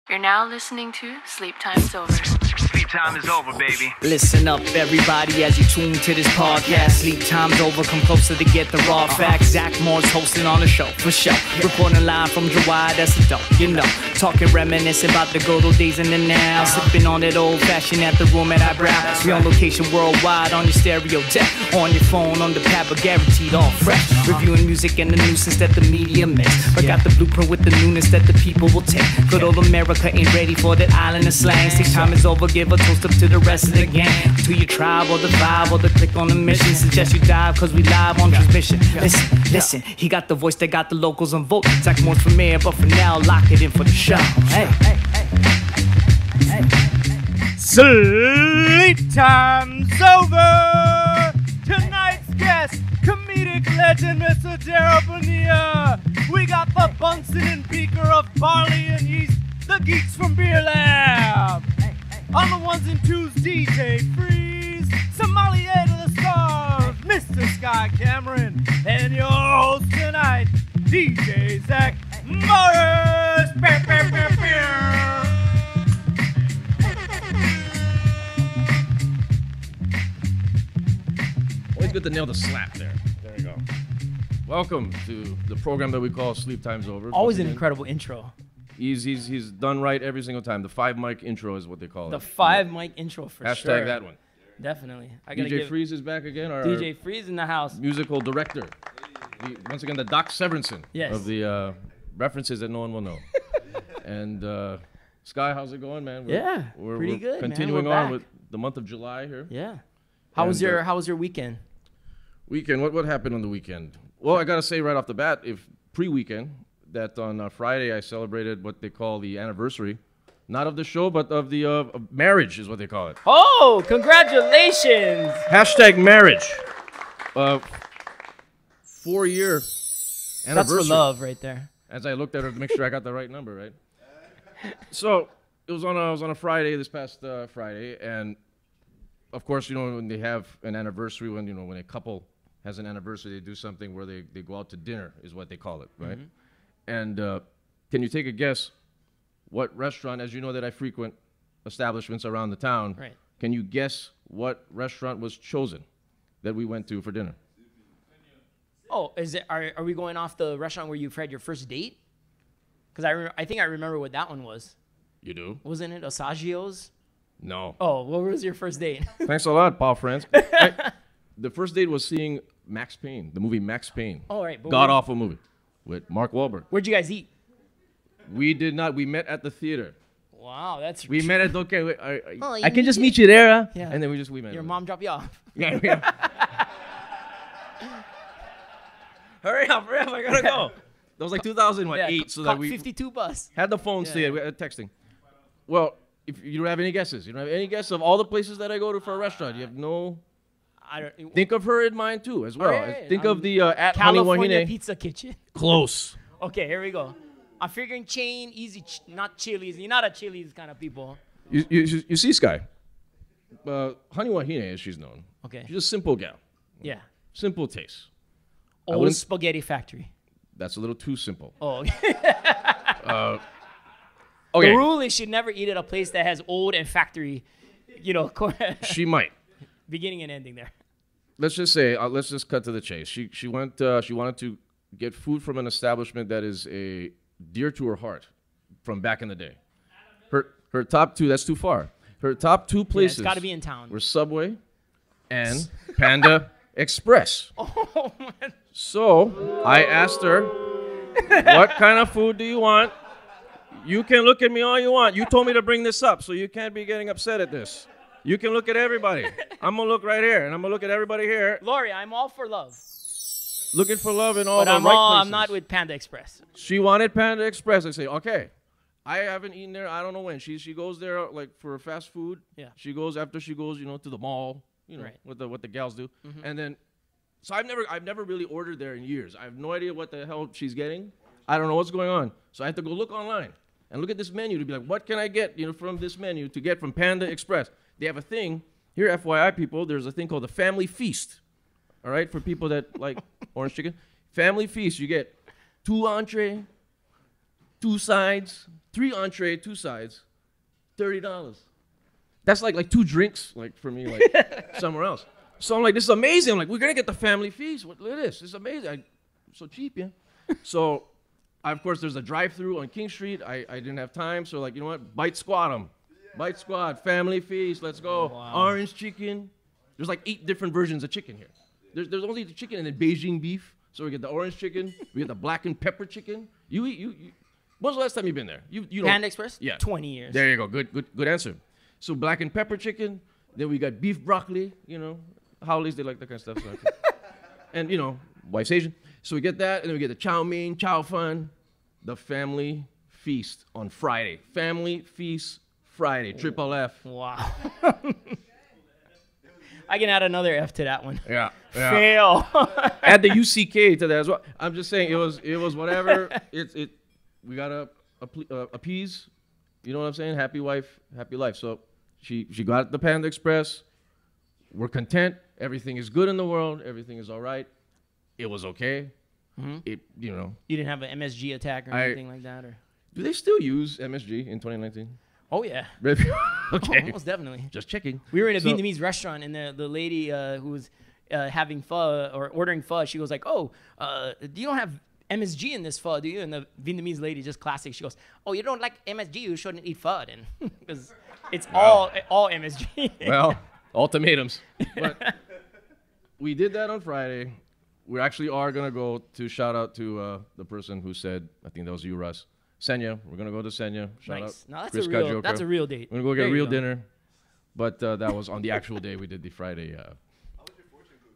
You're now listening to Sleep Time's Over. Sleep time is over, baby. Listen up, everybody, as you tune to this podcast. Sleep time's over, come closer to get the raw facts. Zach Moore's hosting on the show, for sure. Reporting live from July, that's the dope, you know. Talking, reminiscing about the good old days and the now. Sipping on that old fashioned at the room at Hi Brau. We on location worldwide, on your stereo deck. On your phone, on the pad, but guaranteed all fresh. Reviewing music and the nuisance that the media miss. But got the blueprint with the newness that the people will take. Good old America ain't ready for that island of slang. Sleep time is over, give a toast up to the rest of the gang. To your tribe or the vibe or the click on the mission. Suggest you dive cause we live on transmission. Listen, he got the voice that got the locals on vote. Zach Moore's for mayor, but for now, lock it in for the show. Hey. Sleep time's over. Tonight's guest, comedic legend, Mr. Daryl Bonilla. We got the Bunsen and Beaker of barley and yeast, the geeks from Beer Lab. On the ones and twos, DJ Freeze, sommelier to the stars, Mr. Sky Cameron, and your host tonight, DJ Zach Morris. Always good to nail the slap there. There you go. Welcome to the program that we call Sleep Time's Over. Always an incredible intro. He's done right every single time. The 5-mic intro is what they call it. The 5-mic intro for Hashtag sure. Hashtag that one. Definitely. DJ Freeze is back again. Our DJ Freeze in the house. Musical director. Once again, the Doc Severinsen yes. of the references that no one will know. And Sky, how's it going, man? We're pretty good. Continuing man. on with the month of July here. Yeah. How was your weekend? Weekend. What happened on the weekend? Well, I gotta say right off the bat, if pre-weekend, that on Friday I celebrated what they call the anniversary, not of the show, but of the of marriage is what they call it. Oh, congratulations! Hashtag marriage. 4-year anniversary. That's for love right there. As I looked at her to make sure I got the right number, right? So it was on a Friday, this past Friday, and of course, you know, when they have an anniversary, when a couple has an anniversary, they do something where they go out to dinner, is what they call it, right? Mm-hmm. And can you take a guess what restaurant, as you know that I frequent establishments around the town, right. Can you guess what restaurant was chosen that we went to for dinner? Oh, are we going off the restaurant where you've had your first date? Because I think I remember what that one was. You do? Wasn't it Asagio's? No. Oh, what was your first date? Thanks a lot, Paul France. The first date was seeing Max Payne, the movie Max Payne. Oh, right. God-awful movie with Mark Wahlberg. Where'd you guys eat? We did not. We met at the theater. Wow, that's... We met at... Okay, I can just meet you there, huh? Yeah. And then we met. Your mom dropped you off. Yeah. Hurry up, I gotta go. That was like 2008, so that we... 52 bus. Had the phone stay, we had texting. Well, if you don't have any guesses, you don't have any guess of all the places that I go to for a restaurant. You have no... Think of her in mind, too, as well. Think of the at California Honey Pizza Kitchen. Close. Okay, here we go. I'm figuring chain, easy, not Chili's. You're not a Chili's kind of people. You see, Sky. Honey Wahine, as she's known. Okay. She's a simple gal. Yeah. Simple taste. Old Spaghetti Factory. That's a little too simple. Oh. Okay. The rule is you never eat at a place that has old and factory, She might. Beginning and ending there. Let's just say, let's just cut to the chase. She went. She wanted to get food from an establishment that is dear to her heart, from back in the day. Her top two. That's too far. Her top two places. It's got to be in town. Were Subway, and Panda Express. Oh man. So I asked her, "What kind of food do you want?" You can look at me all you want. You told me to bring this up, so you can't be getting upset at this. You can look at everybody. I'm going to look right here, and I'm going to look at everybody here. Lori, I'm all for love. Looking for love in all the right places. I'm not with Panda Express. She wanted Panda Express. I say, okay. I haven't eaten there. I don't know when. She goes there like for fast food. Yeah. She goes to the mall, right. what the gals do. Mm-hmm. And then, so I've never really ordered there in years. I have no idea what the hell she's getting. I don't know what's going on. So I have to go look online and look at this menu to be like, what can I get, from this menu to get from Panda Express? They have a thing here, FYI people. There's a thing called the Family Feast. All right, for people that like orange chicken. Family Feast. You get 2 entree, 2 sides, 3 entree, 2 sides, $30. That's like 2 drinks, like for me, like somewhere else. So I'm like, this is amazing. I'm like, we're gonna get the family feast. Look at this. This is amazing. So cheap, yeah. So, of course, there's a drive-through on King Street. I didn't have time, so like, you know what? Bite squad them. Bite squad, family feast. Let's go. Wow. Orange chicken. There's like 8 different versions of chicken here. There's only the chicken and then Beijing beef. So we get the orange chicken. We get the black and pepper chicken. You. When's the last time you've been there? You don't. Panda Express? Yeah. 20 years. There you go. Good answer. So black and pepper chicken. Then we got beef broccoli. You know, Howleys, they like that kind of stuff. So and you know, wife's Asian. So we get that, and then we get the chow mein, chow fun, the family feast on Friday. Family feast Friday. Triple F. Wow. I can add another F to that one. Yeah. Fail. Add the UCK to that as well. I'm just saying it was whatever. We gotta appease. You know what I'm saying? Happy wife, happy life. So she got the Panda Express. We're content. Everything is good in the world. Everything is all right. It was okay. Mm-hmm. You know. You didn't have an MSG attack or anything like that, or? Do they still use MSG in 2019? Oh yeah. Okay. Oh, most definitely. Just checking. We were in a Vietnamese restaurant, and the lady who was having pho or ordering pho, she goes like, "Oh, you don't have MSG in this pho, do you?" And the Vietnamese lady, just classic, she goes, "Oh, you don't like MSG? You shouldn't eat pho then, because it's all MSG." Well, ultimatums. But we did that on Friday. We actually are gonna go to shout out to the person who said, I think that was you, Russ. Senya. We're gonna go to Senya. Shout out. No, that's Chris a real. Kajoko. That's a real date. We're gonna go get There a you real go. dinner. But that was on the actual day we did the Friday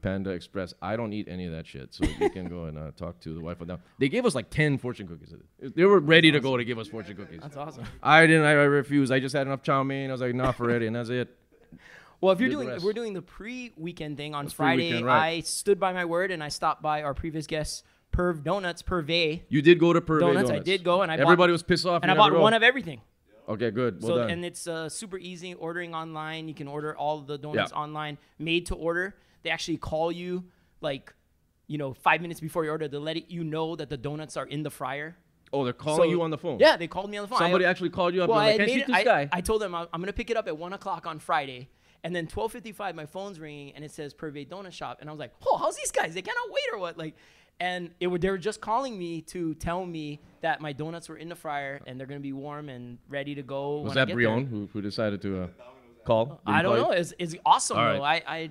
Panda Express. I don't eat any of that shit, so you can go and talk to the wife. Now they gave us like 10 fortune cookies. They were ready to go to give us fortune cookies. That's awesome. I didn't. I refused. I just had enough chow mein. I was like, nah, for ready, and that's it. Well, if we're doing the pre-weekend thing on That's Friday, pre-weekend, right. I stood by my word and I stopped by our previous guest, Perv Donuts, Perve You did go to Purvey Donuts. I did go, and everybody was pissed off. and I you had to bought go. one of everything. Okay, good. Well done. And it's super easy ordering online. You can order all of the donuts online, made to order. They actually call you 5 minutes before you order to let you know that the donuts are in the fryer. Oh, they're calling you on the phone. Yeah, they called me on the phone. Somebody actually called you up. Well, and like, can't shoot this guy. I told them I'm going to pick it up at 1 o'clock on Friday. And then 12:55, my phone's ringing, and it says Purvey Donut Shop. And I was like, oh, how's these guys? They cannot wait or what? They were just calling me to tell me that my donuts were in the fryer, and they're going to be warm and ready to go. Was when I that get Brion there. who decided to call? Did he I don't call know. you? It's awesome, All though. right.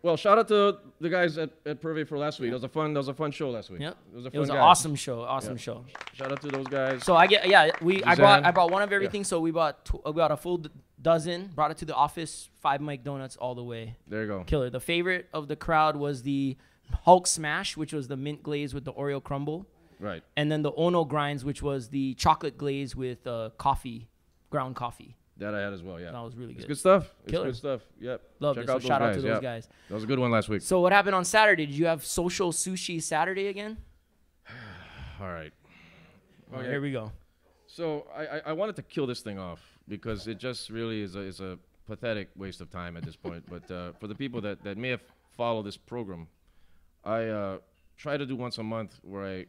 Well, shout out to the guys at Purvey for last week. That was a fun show last week. Yep. It was a It fun was an guy. awesome show. Awesome show. Shout out to those guys. So I Suzanne. brought one of everything. So we bought a full dozen. Brought it to the office. 5 Mike donuts all the way. There you go. Killer. The favorite of the crowd was the Hulk Smash, which was the mint glaze with the Oreo crumble, Right. and then the Ono Grinds, which was the chocolate glaze with ground coffee. That I had as well, yeah. That was really It's good. good stuff. It's Killer. good stuff. Yep. Loved Check it. So out those shout out guys. to those Yep. guys. That was a good one last week. So what happened on Saturday? Did you have social sushi Saturday again? All right. Oh, here we go. So I wanted to kill this thing off because it just really is a pathetic waste of time at this point. But for the people that may have followed this program, I try to do once a month where I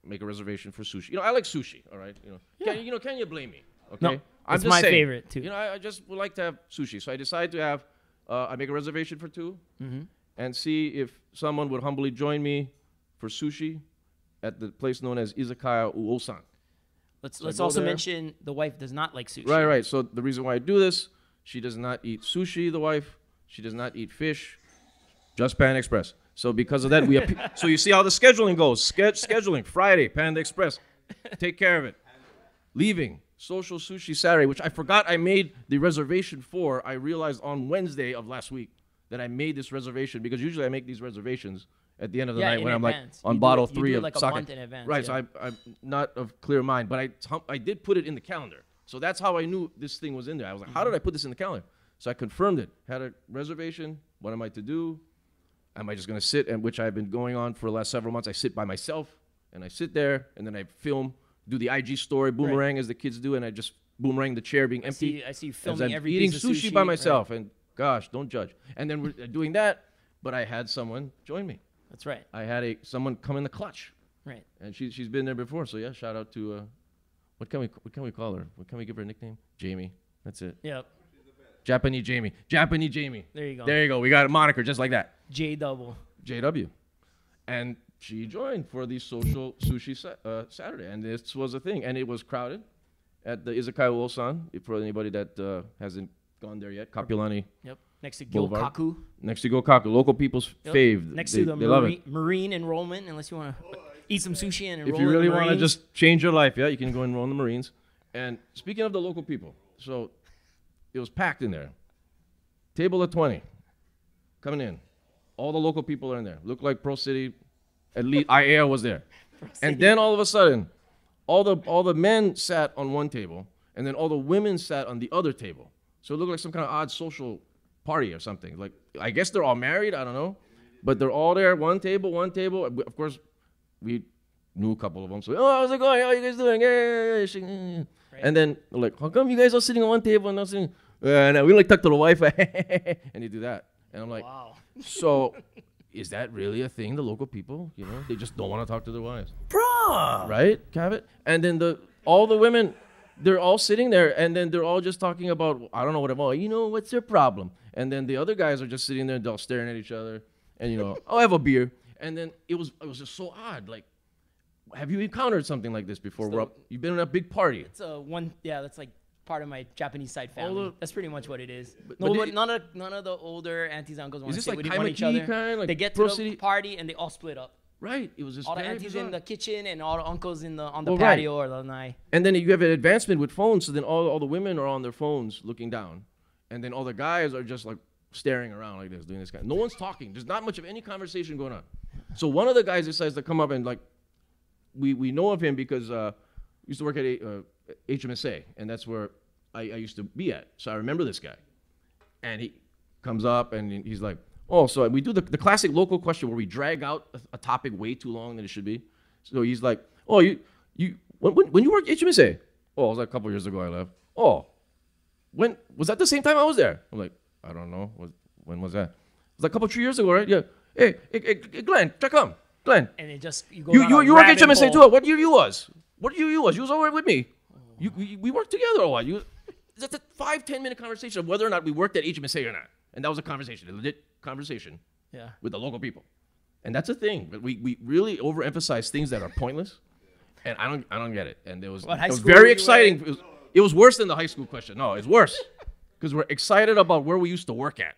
make a reservation for sushi. I like sushi. All right. Can you blame me? Okay. No, I'm it's just my saying, favorite too. I just would like to have sushi. So I decided to have I make a reservation for 2 and see if someone would humbly join me for sushi at the place known as Izakaya Uosan. Let's go also there. mention the wife does not like sushi. Right. So the reason why I do this, she does not eat sushi, the wife. She does not eat fish, just Panda Express. So because of that, so you see how the scheduling goes. Scheduling, Friday, Panda Express. Take care of it. Leaving, social sushi Saturday, which I forgot I made the reservation for. I realized on Wednesday of last week that I made this reservation because usually I make these reservations at the end of the night in when I'm advance. like on You do bottle it- you 3 do it of like a sake. month in advance, Right, yeah. so I'm not of clear mind, but I did put it in the calendar. So that's how I knew this thing was in there. I was like, how did I put this in the calendar? So I confirmed it. Had a reservation. What am I to do? Am I just going to sit, and which I've been going on for the last several months. I sit by myself, and I sit there, and then I film, do the IG story, boomerang as the kids do, and I just boomerang the chair being empty. I see you as filming I'm every eating piece of sushi by right. myself, and gosh, don't judge. And then we're doing that, but I had someone join me. That's right. I had someone come in the clutch, Right. and she's been there before. So yeah, shout out to What can we call her? What can we give her a nickname? Jamie. That's it. Yep. Japanese Jamie. Japanese Jamie. There you go. There you go. We got a moniker just like that. J double. JW. And she joined for the social sushi Saturday, and this was a thing, and it was crowded at the Izakaya Wolsan. For anybody that hasn't gone there yet, Kapilani. Yep. Next to Boulevard. Gyokaku. Next to Gokaku, local people's fave. Next they, to the they love it. marine enrollment, unless you want to eat some sushi and enroll If you really in the want to Marines. just change your life, yeah, you can go enroll in the Marines. And speaking of the local people, so it was packed in there. Table of 20 coming in. All the local people are in there. Looked like Pro City, at least IAR was there. And then all of a sudden, all the men sat on one table, and then all the women sat on the other table. So it looked like some kind of odd social party or something. Like, I guess they're all married, I don't know. But they're all there, one table. Of course, we knew a couple of them. So, oh, how's it going? How are you guys doing? Yeah. Right. And then they're like, how come you guys are sitting on one table and not sitting? No, we like talk to the wife. And you do that. And I'm like, wow. So is that really a thing, the local people? You know, they just don't want to talk to their wives. Bruh. Right, Cabot? And then all the women, they're all sitting there, and then they're all just talking about, I don't know what about, what's their problem? And then the other guys are just sitting there, they're all staring at each other, and, I'll have a beer. And then it was just so odd. Like, have you encountered something like this before? You've been in a big party. It's that's like part of my Japanese side family. That's pretty much what it is. But None of the older aunties and uncles want to this sit like with each other. Kind, like they get Pro to the City? party and they all split up. Right. It was just all the very aunties bizarre. in the kitchen and all the uncles on the patio or the night. And then you have an advancement with phones, so then all the women are on their phones looking down. And then all the guys are just like staring around like this, doing this kind. No one's talking. There's not much of any conversation going on. So one of the guys decides to come up and like, we know of him because we used to work at HMSA, and that's where I used to be at. So I remember this guy. And he comes up and he's like, oh, so we do the classic local question where we drag out a topic way too long than it should be. So he's like, oh, when you worked at HMSA? Oh, it was like a couple years ago I left. Oh, when was that the same time I was there? I'm like, I don't know. When was that? It was like a couple 3 years ago, right? Yeah. Hey, Glenn, check come. Glenn. And it just you go. You work at HMSA too. What year you was? What year you was? You was over with me. We worked together or what? That's a 5-10 minute conversation of whether or not we worked at HMSA or not. And that was a conversation, a legit conversation. Yeah. With the local people. And that's a thing. But we really overemphasize things that are pointless. And I don't get it. And it was very exciting. It was worse than the high school question. No, it's worse. Because we're excited about where we used to work at.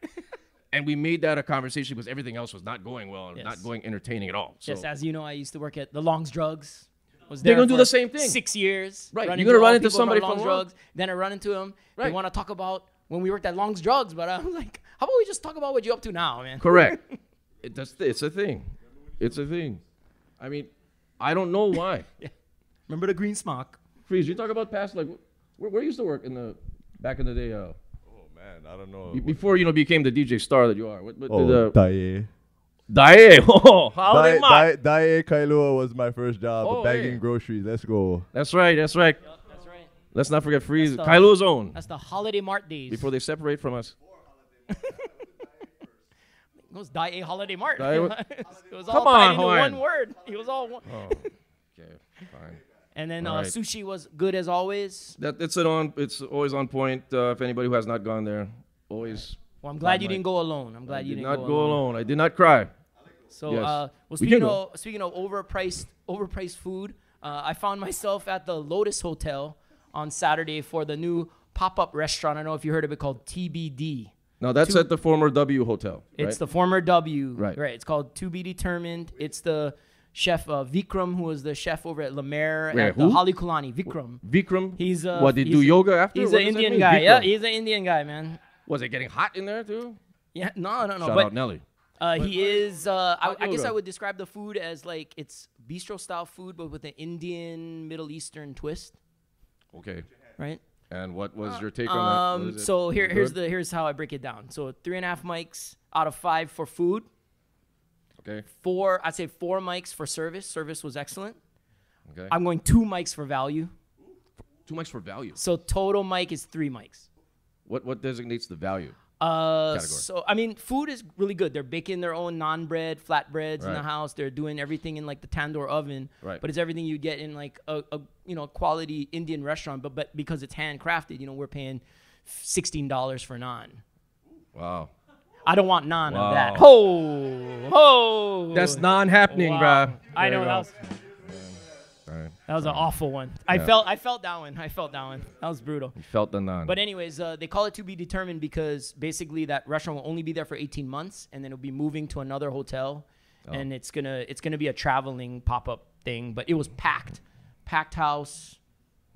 And we made that a conversation because everything else was not going well and not going entertaining at all. So yes, as you know, I used to work at the Long's Drugs. They're going to do the same thing. 6 years. Right. You're going to run into somebody from Long's Drugs. Then I run into them. Right. They want to talk about when we worked at Long's Drugs. But I'm like, how about we just talk about what you're up to now, man? Correct. It's a thing. It's a thing. I mean, I don't know why. Yeah. Remember the green smock? Freeze, you talk about past, like, where you used to work back in the day? Man, I don't know. Before became the DJ star that you are. Dae. Dae. Oh, holiday mark. Dae Kailua was my first job, bagging groceries. Let's go. That's right. Yep, that's right. Let's not forget Freeze. Kailua's own. That's the holiday mart days. Before they separate from us. It was Dae Holiday Mart. It was Come all on, tied into Hawaiian. one word. It was all one. Oh, okay, fine. And then All right. sushi was good as always. It's always on point. If anybody who has not gone there, always. Well, I'm glad you didn't go alone. I'm glad you didn't go alone. I did not cry. So, Yes. well, We can speaking of overpriced food, I found myself at the Lotus Hotel on Saturday for the new pop-up restaurant. I don't know if you heard of it, called TBD. No, that's at the former W Hotel. It's right? the former W. Right. It's called To Be Determined. It's the chef Vikram, who was the chef over at La Mer Wait, at the who? Holly Kulani. Vikram. Vikram. He's what they do yoga after? He's What an does that Indian mean? guy. Vikram. Yeah, he's an Indian guy, man. Was it getting hot in there too? Yeah, no. Shout but out Nelly. he is. I guess yoga. I would describe the food as like it's bistro style food, but with an Indian Middle Eastern twist. Okay. Right. And what was your take on that? What is it? So Is it good? here's how I break it down. So 3.5 mics out of 5 for food. Okay. I'd say 4 mics for service. Service was excellent. Okay. I'm going 2 mics for value. 2 mics for value. So total mic is 3 mics. What designates the value? So I mean, food is really good. They're baking their own naan bread, flatbreads in the Right. house. They're doing everything in like the tandoor oven. Right. But it's everything you get in like a quality Indian restaurant. But because it's handcrafted, we're paying $16 for naan. Wow. I don't want naan Wow. of that. Ho! That's non-happening, Wow. bruh. I There know you that go. was All right. that was an awful one. I felt that one. That was brutal. You felt the naan. But anyways, they call it to be determined because basically that restaurant will only be there for 18 months, and then it'll be moving to another hotel, and it's gonna be a traveling pop-up thing. But it was packed house.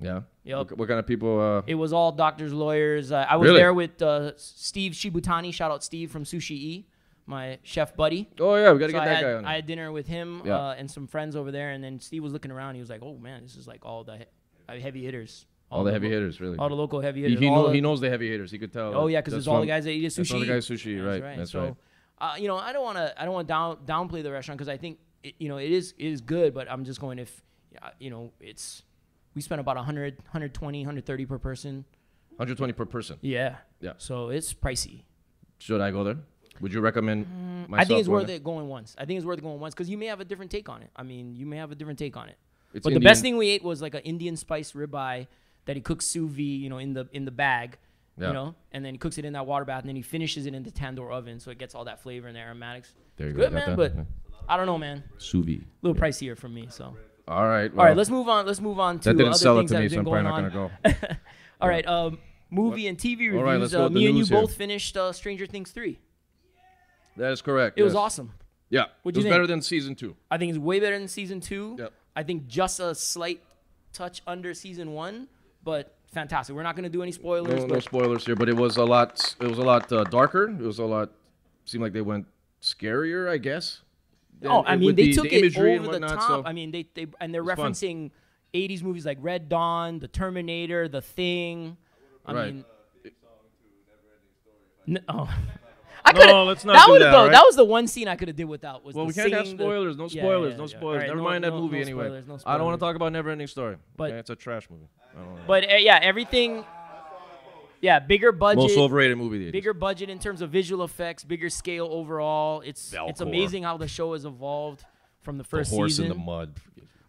Yeah. Yep. What kind of people? It was all doctors, lawyers. I was Really? there with Steve Shibutani. Shout out Steve from Sushi E, my chef buddy. Oh yeah, we gotta So get that guy on. I had dinner with him Yeah. and some friends over there, and then Steve was looking around. He was like, "Oh man, this is like all the heavy hitters, all the heavy hitters, really. all the local heavy He, hitters." he knows the heavy hitters. He could tell. Oh yeah, because That's there's all the from- guys that eat at sushi. That's all the guys sushi, right? That's so, right. I don't want to downplay the restaurant because I think it is good, but I'm just going we spent about 100, 120, 130 per person. 120 per person. Yeah. Yeah. So it's pricey. Should I go there? Would you recommend myself? I think it's going worth there? it going once. Because you may have a different take on it. It's But the Indian. best thing we ate was like an Indian spice ribeye that he cooks sous vide, in the bag, Yeah. and then he cooks it in that water bath, and then he finishes it in the tandoor oven, so it gets all that flavor and the aromatics. There you It's go. good, Got man, that? but I don't know, man. Sous vide. A little pricier for me, so. All right. All right, let's move on. Let's move on to That didn't other sell it things to that me, have so been I'm going probably on. not gonna go. All right, movie and TV reviews. All right, let's go with the me and you news here. both finished Stranger Things 3. That is correct. It was yes. awesome. Yeah. What'd it you was think? better than season 2. I think it's way better than season 2. Yep. I think just a slight touch under season 1, but fantastic. We're not going to do any spoilers. No but spoilers here, but it was a lot. It was a lot darker. It was a lot. Seemed like they went scarier, I guess. They took it imagery and over the whatnot, top. so I mean, they're was fun. referencing 80s movies like Red Dawn, The Terminator, The Thing. I Right. mean, I could. No, let's not that do would've that, go- right? That was the one scene I could have did without. Was Well, the we can't have singing, the- spoilers. No Yeah, spoilers. yeah, No yeah. spoilers. All right, Never no- mind that no- movie no anyway. spoilers, no I don't want spoilers. to talk about Never Ending Story. But- Okay, it's a trash movie. I don't know. But everything. Yeah, bigger budget. Most overrated movie. of the 80s. Bigger budget in terms of visual effects, bigger scale overall. It's Velcro. amazing how the show has evolved from the first the horse season. in the mud.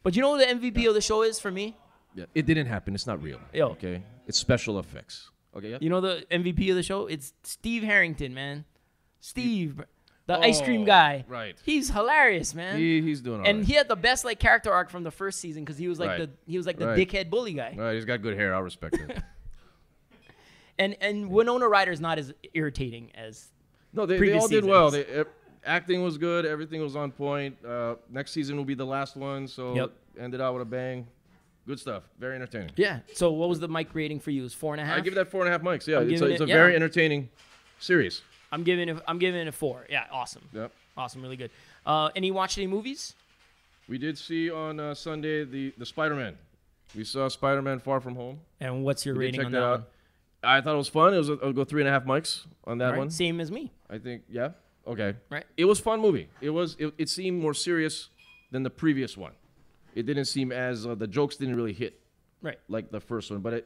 But you know what the MVP of the show is for me? Yeah, it didn't happen. It's not real. Yo. Okay, it's special effects. Okay, yeah. You know the MVP of the show? It's Steve Harrington, man. Steve, the ice cream guy. right. He's hilarious, man. He's doing all and right. he had the best character arc from the first season because he was like Right. the Right. dickhead bully guy. All right, he's got good hair. I'll respect it. And Winona Ryder's not as irritating as No, they Previous all did well. seasons. Acting was good. Everything was on point. Next season will be the last one, so Yep. ended out with a bang. Good stuff. Very entertaining. yeah. So what was the mic rating for you? It was 4.5. I give that 4.5 mics. Yeah, I'm it's giving a it- very yeah. entertaining series. I'm giving it a 4. Yeah, awesome. Yep. Awesome, really good. Any watched any movies? We did see on Sunday the Spider-Man. We saw Spider-Man Far From Home. And what's your We did rating check on that that out. one? I thought it was fun. I'll go 3.5 mics on that All right, one. same as me. I think, yeah. Okay. Right. It was a fun movie. It seemed more serious than the previous one. It didn't seem as the jokes didn't really hit Right. like the first one, but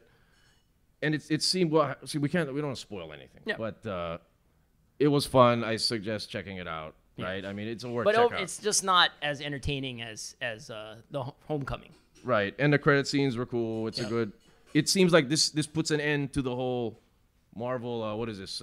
it seemed well. See, we don't want to spoil anything. Yeah. But it was fun. I suggest checking it out. Right. I mean, it's a worth But check out. it's just not as entertaining as the Homecoming. Right. And the credit scenes were cool. It's a good. It seems like this puts an end to the whole Marvel. What is this?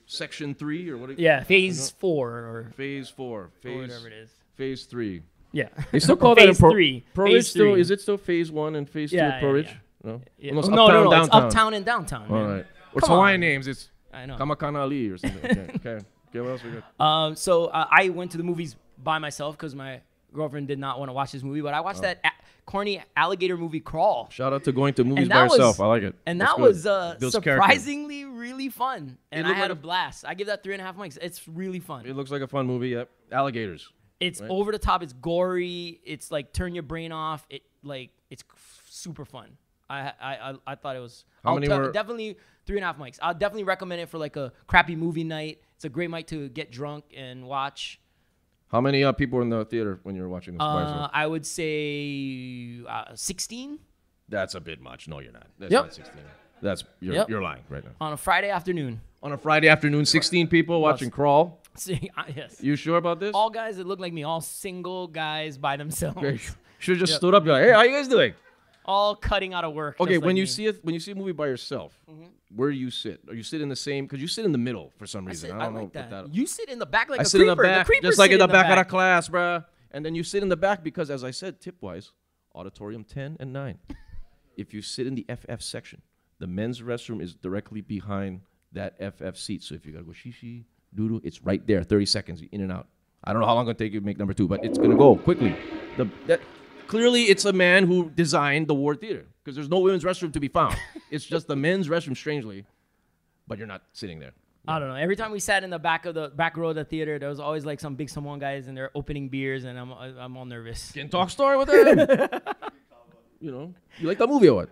Section 3 or what? Yeah, Phase 4 or Phase 4. Phase whatever it is. Phase 3. Yeah. They still call that in Phase 3. Pro Phase Ridge still? 3. Is it still Phase 1 and Phase 2 Yeah, of Pro yeah, Ridge? yeah. No? Yeah. No, it's No, uptown, it's downtown. uptown and downtown. All Man. right. What's Come Hawaiian on. names? It's I know. Kamakana Ali or something. Okay. Okay, what else we got? So I went to the movies by myself because my girlfriend did not want to watch this movie, but I watched that corny alligator movie Crawl. Shout out to going to movies And by that was- yourself. I like it. And That's that good. was Builds character. surprisingly really fun. And I looked had like a blast. I give that 3.5 mics. It's really fun. It looks like a fun movie. Yep. Alligators. It's right? over the top. It's gory. It's like turn your brain off. It's super fun. I thought it was. How many were- definitely 3.5 mics. I'll definitely recommend it for like a crappy movie night. It's a great mic to get drunk and watch. How many people were in the theater when you were watching this by yourself? I would say 16. That's a bit much. No, you're not. That's Yep. not 16. You're lying right now. On a Friday afternoon. On a Friday afternoon, 16 people watching Crawl. See, yes. You sure about this? All guys that look like me, all single guys by themselves. Should have just stood up. You're like, hey, how you guys doing? All cutting out of work. Okay, just when like you me. see a movie by yourself, where do you sit? Are you sit in the same? Because you sit in the middle for some I reason. sit- I don't like know. that. You sit in the back like I a sit creeper. in the back, creepers just like sit in the back of the class, bruh. And then you sit in the back because, as I said, tip-wise, auditorium 10 and 9. If you sit in the FF section, the men's restroom is directly behind that FF seat. So if you gotta go shishi, doo-doo, it's right there. 30 seconds, in and out. I don't know how long it's gonna take you to make number 2, but it's gonna go quickly. Clearly, it's a man who designed the Ward Theater because there's no women's restroom to be found. It's just the men's restroom, strangely, but you're not sitting there. I don't know. Every time we sat in the back row of the theater, there was always like some big Samoan guys and they're opening beers, and I'm all nervous. Can talk story with them. You like that movie or what?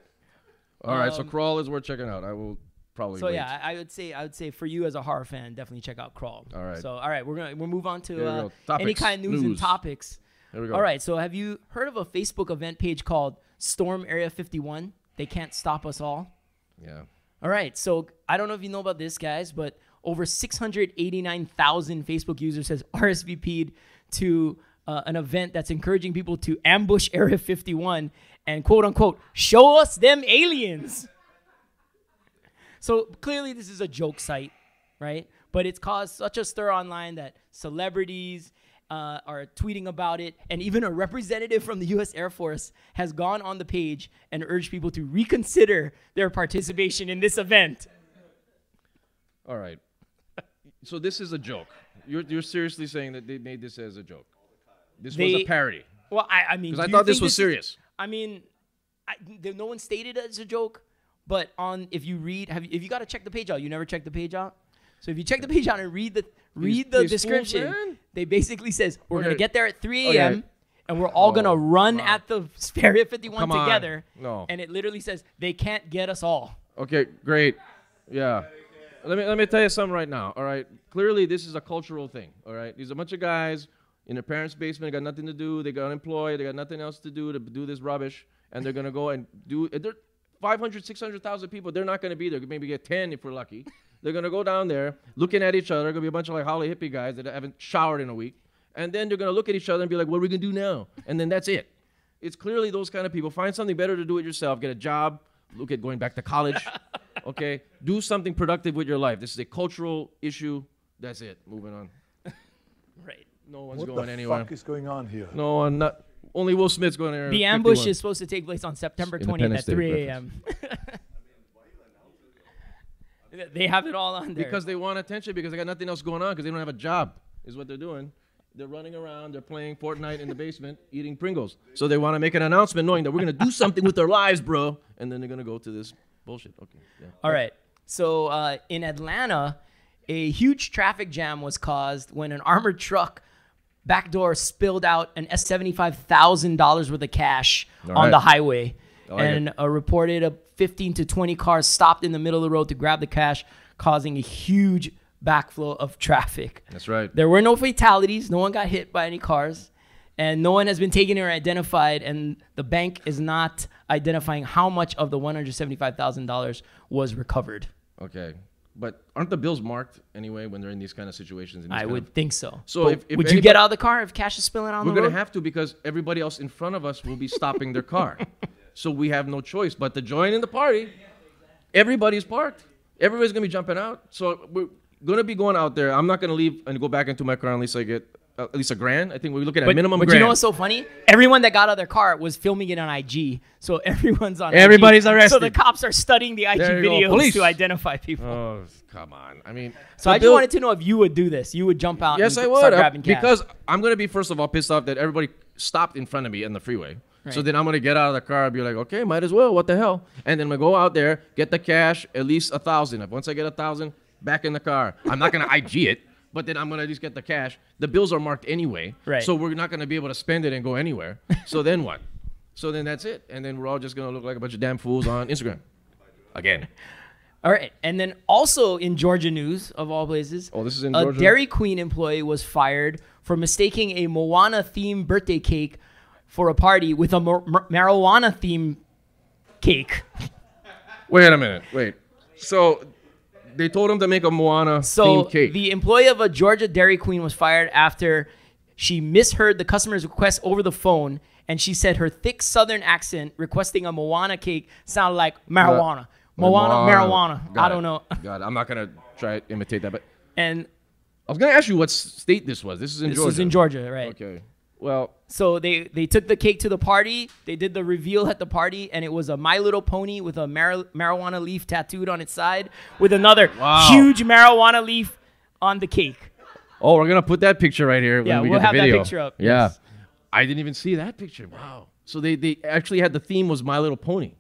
All right, so Crawl is worth checking out. I will probably. So wait. yeah, I would say for you as a horror fan, definitely check out Crawl. All right. So all right, we'll move on Here we to go. Topics. any kind of news and topics. Here we go. All right. So have you heard of a Facebook event page called Storm Area 51? They can't stop us all. Yeah. All right. So I don't know if you know about this, guys, but over 689,000 Facebook users has RSVP'd to an event that's encouraging people to ambush Area 51 and quote unquote show us them aliens. So clearly this is a joke site, right? But it's caused such a stir online that celebrities are tweeting about it, and even a representative from the U.S. Air Force has gone on the page and urged people to reconsider their participation in this event. All right. So this is a joke. You're seriously saying that they made this as a joke? This was a parody? Well, I mean, because I thought this was serious. No one stated it as a joke, but if you read, if you got to check the page out, you never check the page out. So if you check the page out and read the description, fools, they basically says we're gonna Okay. get there at 3 a.m. Okay. and we're all gonna run wow. at the Area 51 Come on. together. No. And it literally says they can't get us all. Okay, great. Yeah. Let me tell you something right now. All right. Clearly, this is a cultural thing. All right. These are a bunch of guys in their parents' basement. They got nothing to do. They got unemployed. They got nothing else to do this rubbish, and they're gonna go and do. They're 500, 600,000 people. They're not gonna be there. Maybe get 10 if we're lucky. They're gonna go down there, looking at each other. Gonna be a bunch of like holly hippie guys that haven't showered in a week, and then they're gonna look at each other and be like, "What are we gonna do now?" And then that's it. It's clearly those kind of people. Find something better to do it yourself. Get a job. Look at going back to college. Okay, do something productive with your life. This is a cultural issue. That's it. Moving on. Right. No one's What going the anywhere. fuck is going on here? No one. Not only Will Smith's going there. The ambush is supposed to take place on September 20th Independence at Day 3 a.m. They have it all on there. because they want attention because they got nothing else going on because they don't have a job. Is what they're doing. They're running around. They're playing Fortnite in the basement, eating Pringles. So they want to make an announcement, knowing that we're gonna do something with their lives, bro. And then they're gonna go to this bullshit. Okay. Yeah. All right. So in Atlanta, a huge traffic jam was caused when an armored truck back door spilled out an $75,000 worth of cash All on right. the highway. I like And reported 15 to 20 cars stopped in the middle of the road to grab the cash, causing a huge backflow of traffic. That's right. There were no fatalities. No one got hit by any cars. And no one has been taken or identified. And the bank is not identifying how much of the $175,000 was recovered. Okay. But aren't the bills marked anyway when they're in these kind of situations? I would think so. So But if would you anybody- get out of the car if cash is spilling out on We're the road? going to have to because everybody else in front of us will be stopping their car. So we have no choice but to join in the party. Everybody's parked. Everybody's going to be jumping out. So we're going to be going out there. I'm not going to leave and go back into my car unless I get at least $1,000. I think we're looking at minimum But grand. you know what's so funny? Everyone that got out of their car was filming it on IG. So everyone's on Everybody's IG. arrested. So the cops are studying the IG There you go. videos Police. to identify people. Oh, come on. I mean, So I just wanted to know if you would do this. You would jump out Yes, and I would. start grabbing cash. Because I'm going to be, first of all, pissed off that everybody stopped in front of me in the freeway. So Right. then I'm going to get out of the car and be like, okay, might as well. What the hell? And then I'm going to go out there, get the cash, at least 1,000. Once I get 1,000, back in the car. I'm not going to IG it, but then I'm going to at least get the cash. The bills are marked anyway. Right. So we're not going to be able to spend it and go anywhere. So then what? So then that's it. And then we're all just going to look like a bunch of damn fools on Instagram. Again. All right. And then also in Georgia news, of all places, Oh, this is in a Georgia? Dairy Queen employee was fired for mistaking a Moana-themed birthday cake for a party with a marijuana-themed cake. Wait a minute. Wait. So they told him to make a Moana themed cake. The employee of a Georgia Dairy Queen was fired after she misheard the customer's request over the phone, and she said her thick Southern accent requesting a Moana cake sounded like marijuana. Marijuana. I don't know. God, I'm not gonna try to imitate that, but And I was gonna ask you what state this was. This is in Georgia. This is in Georgia, right? Okay. Well, so they took the cake to the party. They did the reveal at the party, and it was a My Little Pony with a marijuana leaf tattooed on its side with another huge marijuana leaf on the cake. oh, we're gonna put that picture right here. Yeah, when we we'll get have the that video. picture up. Yeah. Yes. I didn't even see that picture. Wow. So they actually had the theme was My Little Pony.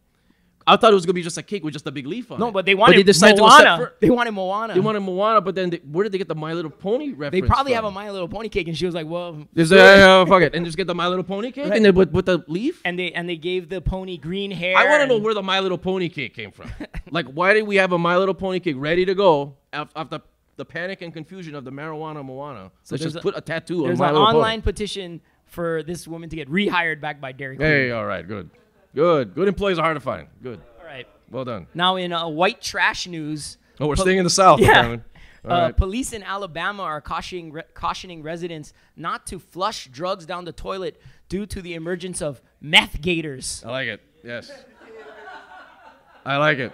I thought it was gonna be just a cake with just a big leaf on it. No, but they wanted they decided to go a step Moana. They wanted Moana. They wanted Moana, but then where did they get the My Little Pony reference? They probably from? have a My Little Pony cake, and she was like, "Well, fuck it, and just get the My Little Pony cake, Right. and then with the leaf. and they gave the pony green hair. I want to know and- where the My Little Pony cake came from. Like, why did we have a My Little Pony cake ready to go after the panic and confusion of the marijuana Moana? So Let's there's just put a tattoo on There's My an Little online Pony. petition for this woman to get rehired back by Dairy Queen. Hey, all right, good. Good employees are hard to find. Good. All right. Well done. Now in white trash news. Oh, we're staying in the South. Yeah. Apparently. All right. Police in Alabama are cautioning residents not to flush drugs down the toilet due to the emergence of meth gators. I like it. Yes. I like it.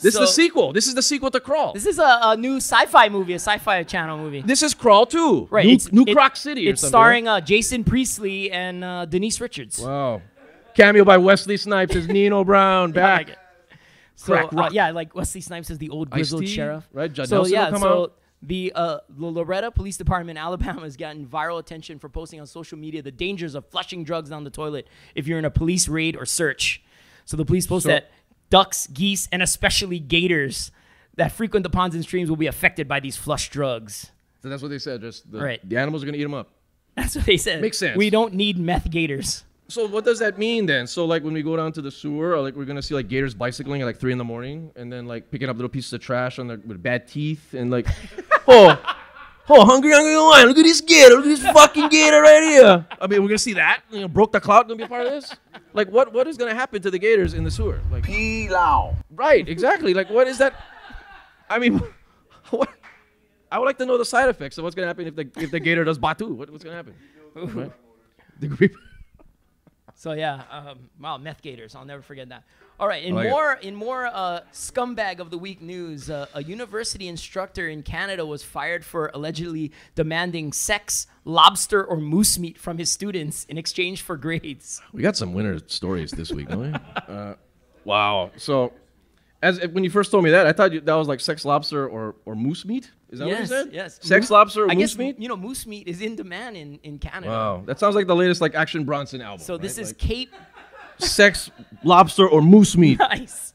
This is the So- sequel. This is the sequel to Crawl. This is a new sci-fi movie, a sci-fi channel movie. This is Crawl 2. Right. New Croc City or It's something. starring Jason Priestley and Denise Richards. Wow. Cameo by Wesley Snipes as Nino Brown. I Back. like it. So Crack rock. yeah, like Wesley Snipes is the old grizzled Ice-T, sheriff. right? Judd So Nelson will yeah, come so out. the Loretta Police Department in Alabama has gotten viral attention for posting on social media the dangers of flushing drugs down the toilet if you're in a police raid or search. So the police post that ducks, geese, and especially gators that frequent the ponds and streams will be affected by these flush drugs. So that's what they said. Just Right. the animals are going to eat them up. That's what they said. Makes sense. We don't need meth gators. So what does that mean then? So like when we go down to the sewer, or like we're gonna see like gators bicycling at like 3 a.m, and then like picking up little pieces of trash on with bad teeth and like, oh, hungry lion! Look at this gator! Look at this fucking gator right here! I mean, we're gonna see that. You know, broke the cloud gonna be a part of this. Like what is gonna happen to the gators in the sewer? Like right, exactly. Like what is that? I mean, what? I would like to know the side effects of what's gonna happen if the gator does batu. What's gonna happen? Right? The creep. So yeah, wow, meth gators. I'll never forget that. All right, in I like more scumbag of the week news, a university instructor in Canada was fired for allegedly demanding sex, lobster, or moose meat from his students in exchange for grades. We got some winter stories this week, don't we? Wow. So, when you first told me that, I thought that was like sex, lobster, or moose meat. Is that what you said? Yes. Sex, lobster, or I moose guess, meat? you know, moose meat is in demand in Canada. Wow. That sounds like the latest like Action Bronson album. So this right? is Like, Kate. sex, lobster, or moose meat. Nice.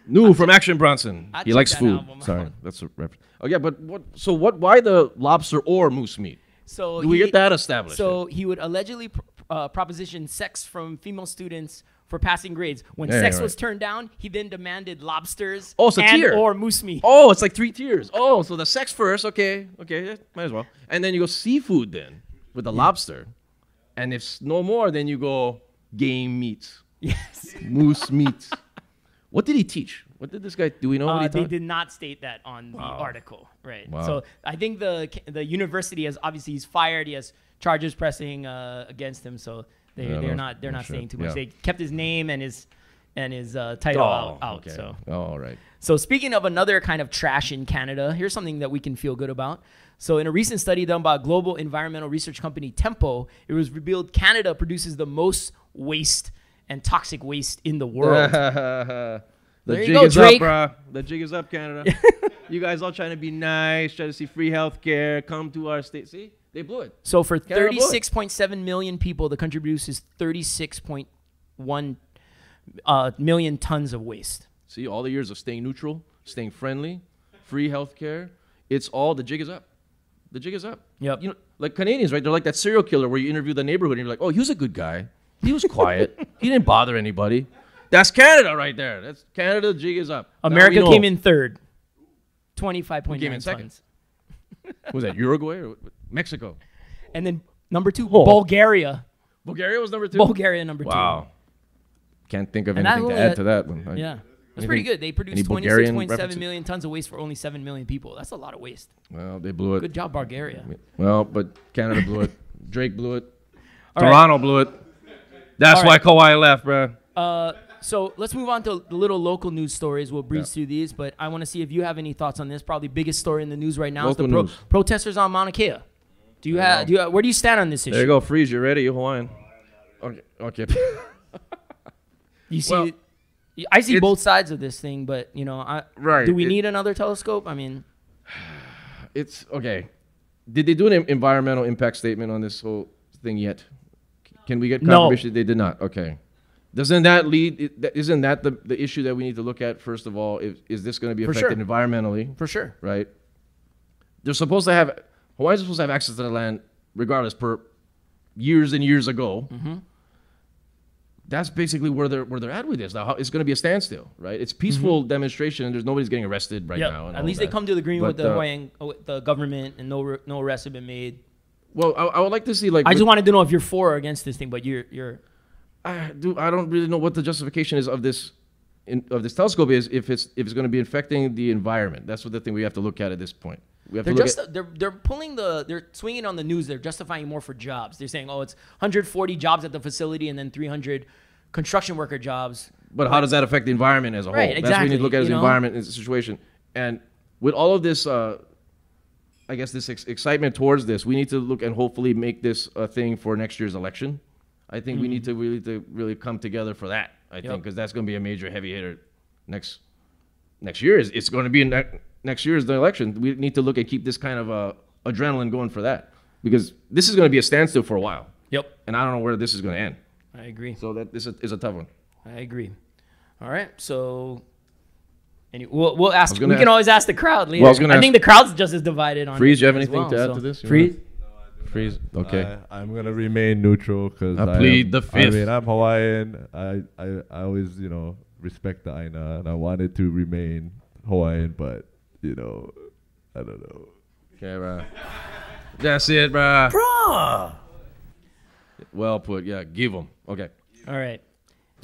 New from Action Bronson. I'll He check likes that food. album Sorry, out. that's a reference. Oh yeah, but what? So what? Why the lobster or moose meat? So Do we get that established? So he would allegedly proposition sex from female students for passing grades. When Yeah, sex right. was turned down, he then demanded lobsters Oh, it's a and tier. or moose meat. Oh, it's like 3 tiers. Oh, so the sex first. Okay, yeah, might as well. And then you go seafood then with the lobster, and if no more, then you go game meats, Yes. moose meats. What did he teach? What did this guy? Do we know what he They taught? did not state that on the article, right? Wow. So I think the university has obviously he's fired. He has charges pressing against him. So they're not saying too much. Yeah. They kept his name and his title out. Okay. So. Oh, all right. So speaking of another kind of trash in Canada, here's something that we can feel good about. So in a recent study done by global environmental research company Tempo, it was revealed Canada produces the most waste and toxic waste in the world. The There you jig go, is Drake. up, bro. The jig is up, Canada. You guys all trying to be nice, trying to see free health care. Come to our state. See, they blew it. So for Canada blew it. 36.7 million people, the country produces 36.1 million tons of waste. See, all the years of staying neutral, staying friendly, free health care. It's all the jig is up. The jig is up. Yep. You know, like Canadians, right? They're like that serial killer where you interview the neighborhood and you're like, oh, he was a good guy. He was quiet. He didn't bother anybody. That's Canada right there. That's Canada. The jig is up. Now America we know. came in third, Who came in 25.9 second? tons. Was that Uruguay or Mexico? And then number 2, Oh. Bulgaria. Bulgaria was number 2. Bulgaria number 2. Wow. Can't think of And that anything to only add to that one. Yeah. That's pretty good. They produce any Bulgarian 26.7 references? million tons of waste for only 7 million people. That's a lot of waste. Well, they blew it. Good job, Bulgaria. Well, but Canada blew it. Drake blew it. All right. Toronto blew it. That's All why right. Kawhi left, bro. So let's move on to the little local news stories. We'll breeze through these, but I want to see if you have any thoughts on this. Probably biggest story in the news right now is the Local news. protesters on Mauna Kea. Where do you stand on this issue? There you go. Freeze. You ready? You Hawaiian. Okay. You see, Well, I see it's- both sides of this thing, but Right. do we need another telescope? I mean, It's okay. Did they do an environmental impact statement on this whole thing yet? Can we get No. confirmation? They did not. Okay. Isn't that the issue that we need to look at first of all? Is this going to be For affected sure. environmentally? for sure. Right. Hawaiians are supposed to have access to the land regardless per years and years ago. Mm-hmm. That's basically where they're at with this. Now it's going to be a standstill, right? It's peaceful demonstration, and nobody's getting arrested right now. And At all least that. they come to the agreement But, with the Hawaiian, with the government, and no arrests have been made. Well, I would like to see I just wanted to know if you're for or against this thing, but you're I don't really know what the justification is of this telescope is if it's going to be affecting the environment. That's what the thing we have to look at this point. We have to look at they're swinging on the news. They're justifying more for jobs. They're saying, oh, it's 140 jobs at the facility and then 300 construction worker jobs. But how does that affect the environment as a whole? Right, That's what we need to look at as exactly, the environment as a situation. And with all of this, I guess this excitement towards this, we need to look and hopefully make this a thing for next year's election. I think we need to really come together for that. I think because that's going to be a major heavy hitter next year. It's going to be next year is the election. We need to look at keep this kind of adrenaline going for that because this is going to be a standstill for a while. Yep, And I don't know where this is going to end. I agree. So that this is a tough one. I agree. All right, so we'll ask. We gonna can ask- always ask the crowd later. Well, I was gonna think the crowd's just as divided on. Freeze, it you have as anything well, to add so- to this? You Freeze. Freeze. Okay. I'm gonna remain neutral because I plead the fifth. I mean, I'm Hawaiian. I always respect the Aina, and I wanted to remain Hawaiian, but I don't know. Okay, bro. That's it, bro. Well put. Yeah, give them. Okay. All right.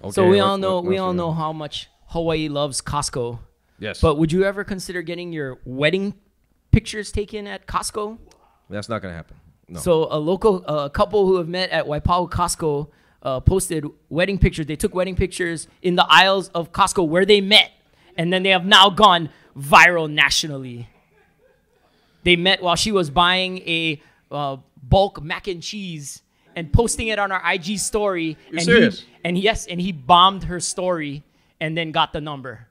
Okay. So we what- all know what else we got? know how much Hawaii loves Costco. Yes. But would you ever consider getting your wedding pictures taken at Costco? That's not gonna happen. No. So a local couple who have met at Waipahu Costco posted wedding pictures. They took wedding pictures in the aisles of Costco where they met, and then they have now gone viral nationally. They met while she was buying a bulk mac and cheese and posting it on our IG story. You're serious? And he bombed her story and then got the number.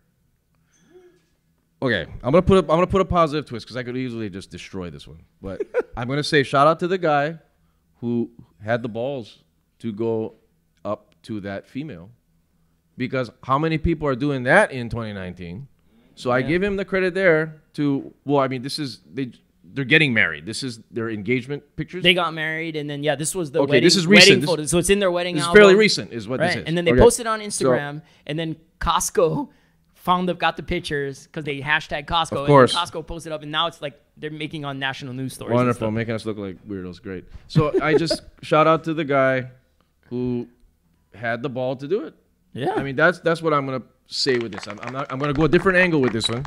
Okay, I'm gonna put a positive twist because I could easily just destroy this one. But I'm gonna say shout out to the guy who had the balls to go up to that female, because how many people are doing that in 2019? So I give him the credit there. They're getting married. This is their engagement pictures. They got married, and then this was the Okay, wedding, this is recent. wedding This- photo. So it's in their wedding This is album. fairly recent, is what this Right, is. and then they Okay. posted on So- Instagram, and then Costco got the pictures because they hashtag Costco. Of course. And then Costco posted up, and now it's like they're making on national news stories. and Wonderful, stuff. making us look like weirdos. Great. So I just shout out to the guy who had the ball to do it. Yeah. I mean, that's what I'm gonna say with this. I'm gonna go a different angle with this one.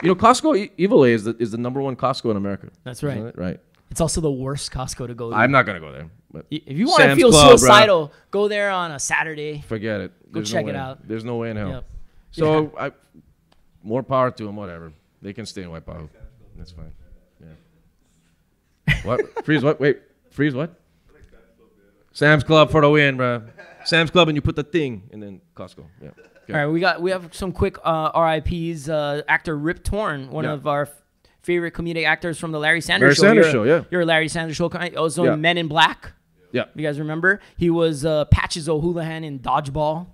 Costco Evil A is the number one Costco in America. That's right. Isn't it? Right. It's also the worst Costco to go to. I'm not gonna go there. But If you want to Sam's feel Club, bruh. suicidal, go there on a Saturday. forget it. Go There's check no it way. out. There's no way in hell. Yep. So more power to them. Whatever. They can stay in Waipahu. That's fine. Yeah. What? Freeze what? Wait. Freeze what? Sam's Club for the win, bro. Sam's Club, and you put the thing, and then Costco. Yeah. Okay. All right, we have some quick RIPs. Actor Rip Torn, one Yeah. of our favorite comedic actors from the Larry Sanders Show. Sanders Show, yeah. You're a Larry Sanders Show guy. Also Yeah. in Men in Black. Yeah. You guys remember? He was Patches O'Houlihan in Dodgeball.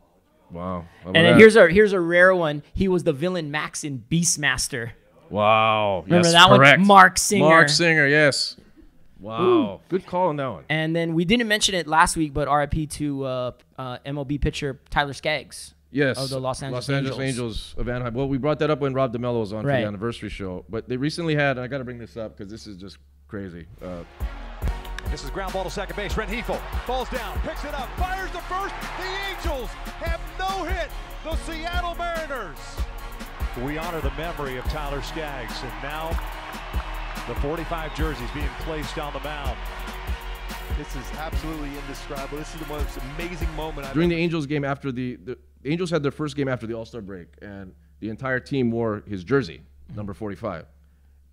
Wow. And then here's a rare one. He was the villain Max in Beastmaster. Wow. Remember yes, that correct. one? Mark Singer. Mark Singer, yes. Wow. Good call on that one. And then we didn't mention it last week, but RIP to MLB pitcher Tyler Skaggs. Yes. Of the Los Angeles Angels of Anaheim. Well, we brought that up when Rob DeMello was on for Right. the anniversary show. But they recently had, and I got to bring this up because this is just crazy. This is ground ball to second base. Ren Hefel falls down, picks it up, fires to first. The Angels have no no-hit, the Seattle Mariners. We honor the memory of Tyler Skaggs, and now the 45 jerseys being placed on the mound. This is absolutely indescribable. This is the most amazing moment. During the Angels game after the Angels had their first game after the All-Star break, and the entire team wore his jersey, number 45.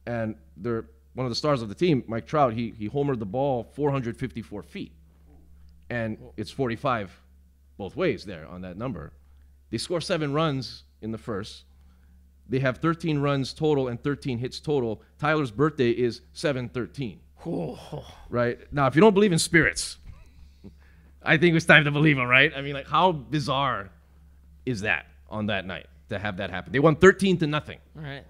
And one of the stars of the team, Mike Trout, he homered the ball 454 feet. And it's 45 both ways there on that number. They score 7 runs in the first. They have 13 runs total and 13 hits total. Tyler's birthday is 7/13. Right? Now, if you don't believe in spirits, I think it's time to believe him, right? I mean, like, how bizarre is that on that night to have that happen? They won 13-0. All right.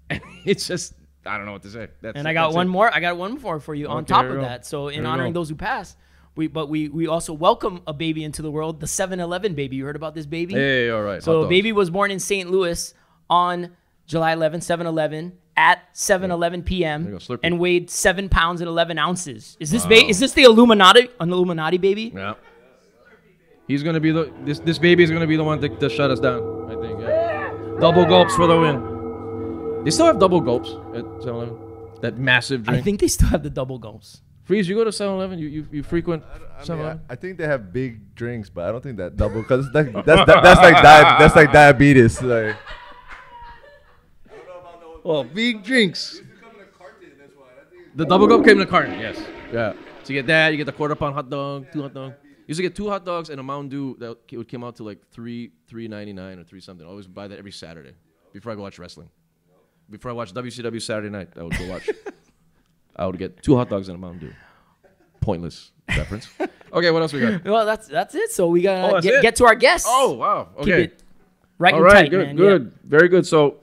And it's just, I don't know what to say. I got one more. I got one more for you on top of that. So in honoring those who passed, we also welcome a baby into the world, the 7-Eleven baby. You heard about this baby? Hey, all right. So a baby was born in St. Louis on July 11, 7-Eleven. At 7:11 p.m. and weighed 7 pounds and 11 ounces. Is this is this the Illuminati baby? Yeah. He's gonna be this baby is gonna be the one to shut us down. I think. Yeah. Double gulps for the win. They still have double gulps at 7-Eleven. That massive drink. I think they still have the double gulps. Freeze, you go to 7-Eleven. You frequent 7-Eleven. I think they have big drinks, but I don't think that double because that's like diabetes. Like. Well, big drinks. The double gulp came in a carton, yes. Yeah. So you get that, you get the quarter-pound hot dog, 2 hot dogs. You used to get 2 hot dogs and a Mountain Dew that would come out to like $3.99 or $3 something. I always buy that every Saturday before I go watch wrestling. Before I watch WCW Saturday night, I would go watch. I would get 2 hot dogs and a Mountain Dew. Pointless reference. Okay, what else we got? Well, that's it. So we gotta get to our guests. Oh wow. Okay. Keep it right all and right, tight, good, man. good, Yeah. very good. So.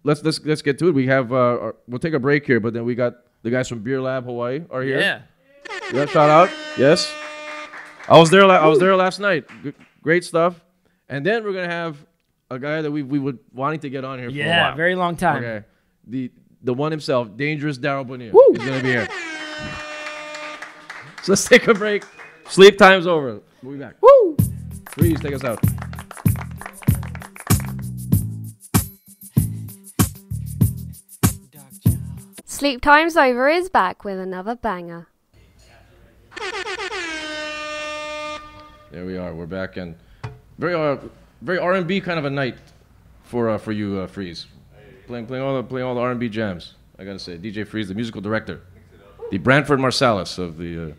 Let's get to it. We have we'll take a break here, but then we got the guys from Beer Lab Hawaii are here. Yeah. Shout out. Yes. I was there last night. Great stuff. And then we're gonna have a guy that we were wanting to get on here for a while. Yeah, very long time. Okay. The one himself, Dangerous Daryl Bonilla. Woo! He's gonna be here. So let's take a break. Sleep time's over. We'll be back. Woo! Freeze, take us out. Sleep Time's Over is back with another banger. There we are. We're back, and very R&B kind of a night for you, Freeze. Playing all the R&B jams. I gotta say, DJ Freeze, the musical director, the Branford Marsalis of the.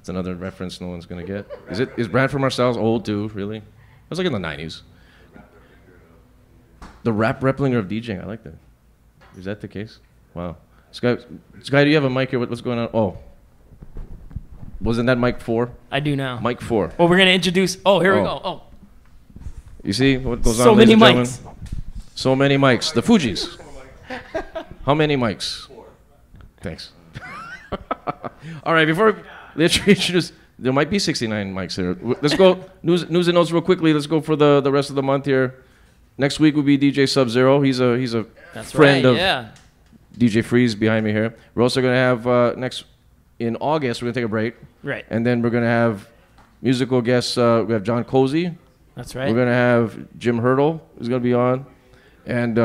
It's another reference no one's gonna get. Is Branford Marsalis old too? Really? It was like in the '90s. The rap replinger of DJing. I like that. Is that the case? Wow. Sky, do you have a mic here? What's going on? Oh. Wasn't that mic 4? I do now. Mic 4. Well, we're going to introduce... Oh, here we go. Oh. You see what goes so on, many ladies mics. and gentlemen? So many mics. The Fugees. How many mics? 4. Thanks. All right, let's introduce... There might be 69 mics here. Let's go. News and notes real quickly. Let's go for the rest of the month here. Next week will be DJ Sub-Zero. He's a friend of... DJ Freeze behind me here. We're also going to have in August, we're going to take a break. Right. And then we're going to have musical guests. We have John Cozy. That's right. We're going to have Jim Hurdle, who's going to be on. And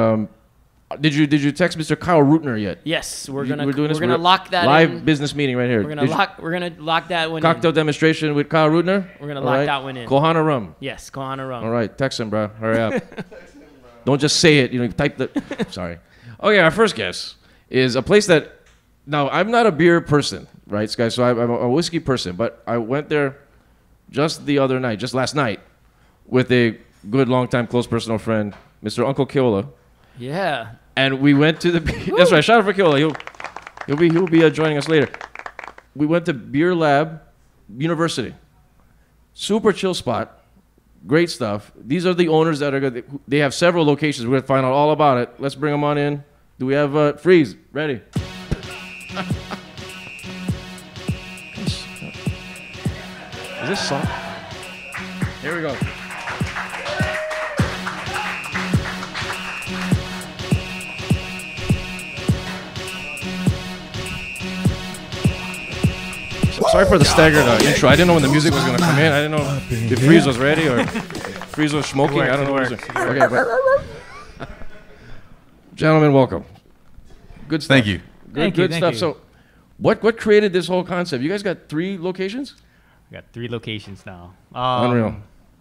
did you text Mr. Kyle Rootner yet? Yes, we're doing gonna lock that live business meeting right here. We're gonna lock that one cocktail in. Demonstration with Kyle Rootner. We're gonna lock that one in. Kohana Rum. Yes, Kohana Rum. All right, text him, bro. Hurry up. Don't just say it. Type the. Sorry. Okay, our first guest is a place that. Now, I'm not a beer person, right, guys? So I'm a whiskey person, but I went there just last night, with a good, long-time, close personal friend, Mr. Uncle Keola. Yeah. And we went to the. That's right. Shout out for Keola. He'll be joining us later. We went to Beer Lab University. Super chill spot. Great stuff. These are the owners that are good. They have several locations. We're going to find out all about it. Let's bring them on in. Do we have Freeze? Ready? Is this song? Here we go. Sorry for the staggered intro. I didn't know when the music was going to come in. I didn't know if Freeze was ready or... freeze or smoking. It works, I don't know what it it is. works. Okay, but gentlemen, welcome. Good stuff. Thank you. Good stuff. So, what created this whole concept? You guys got 3 locations? We got 3 locations now. Unreal.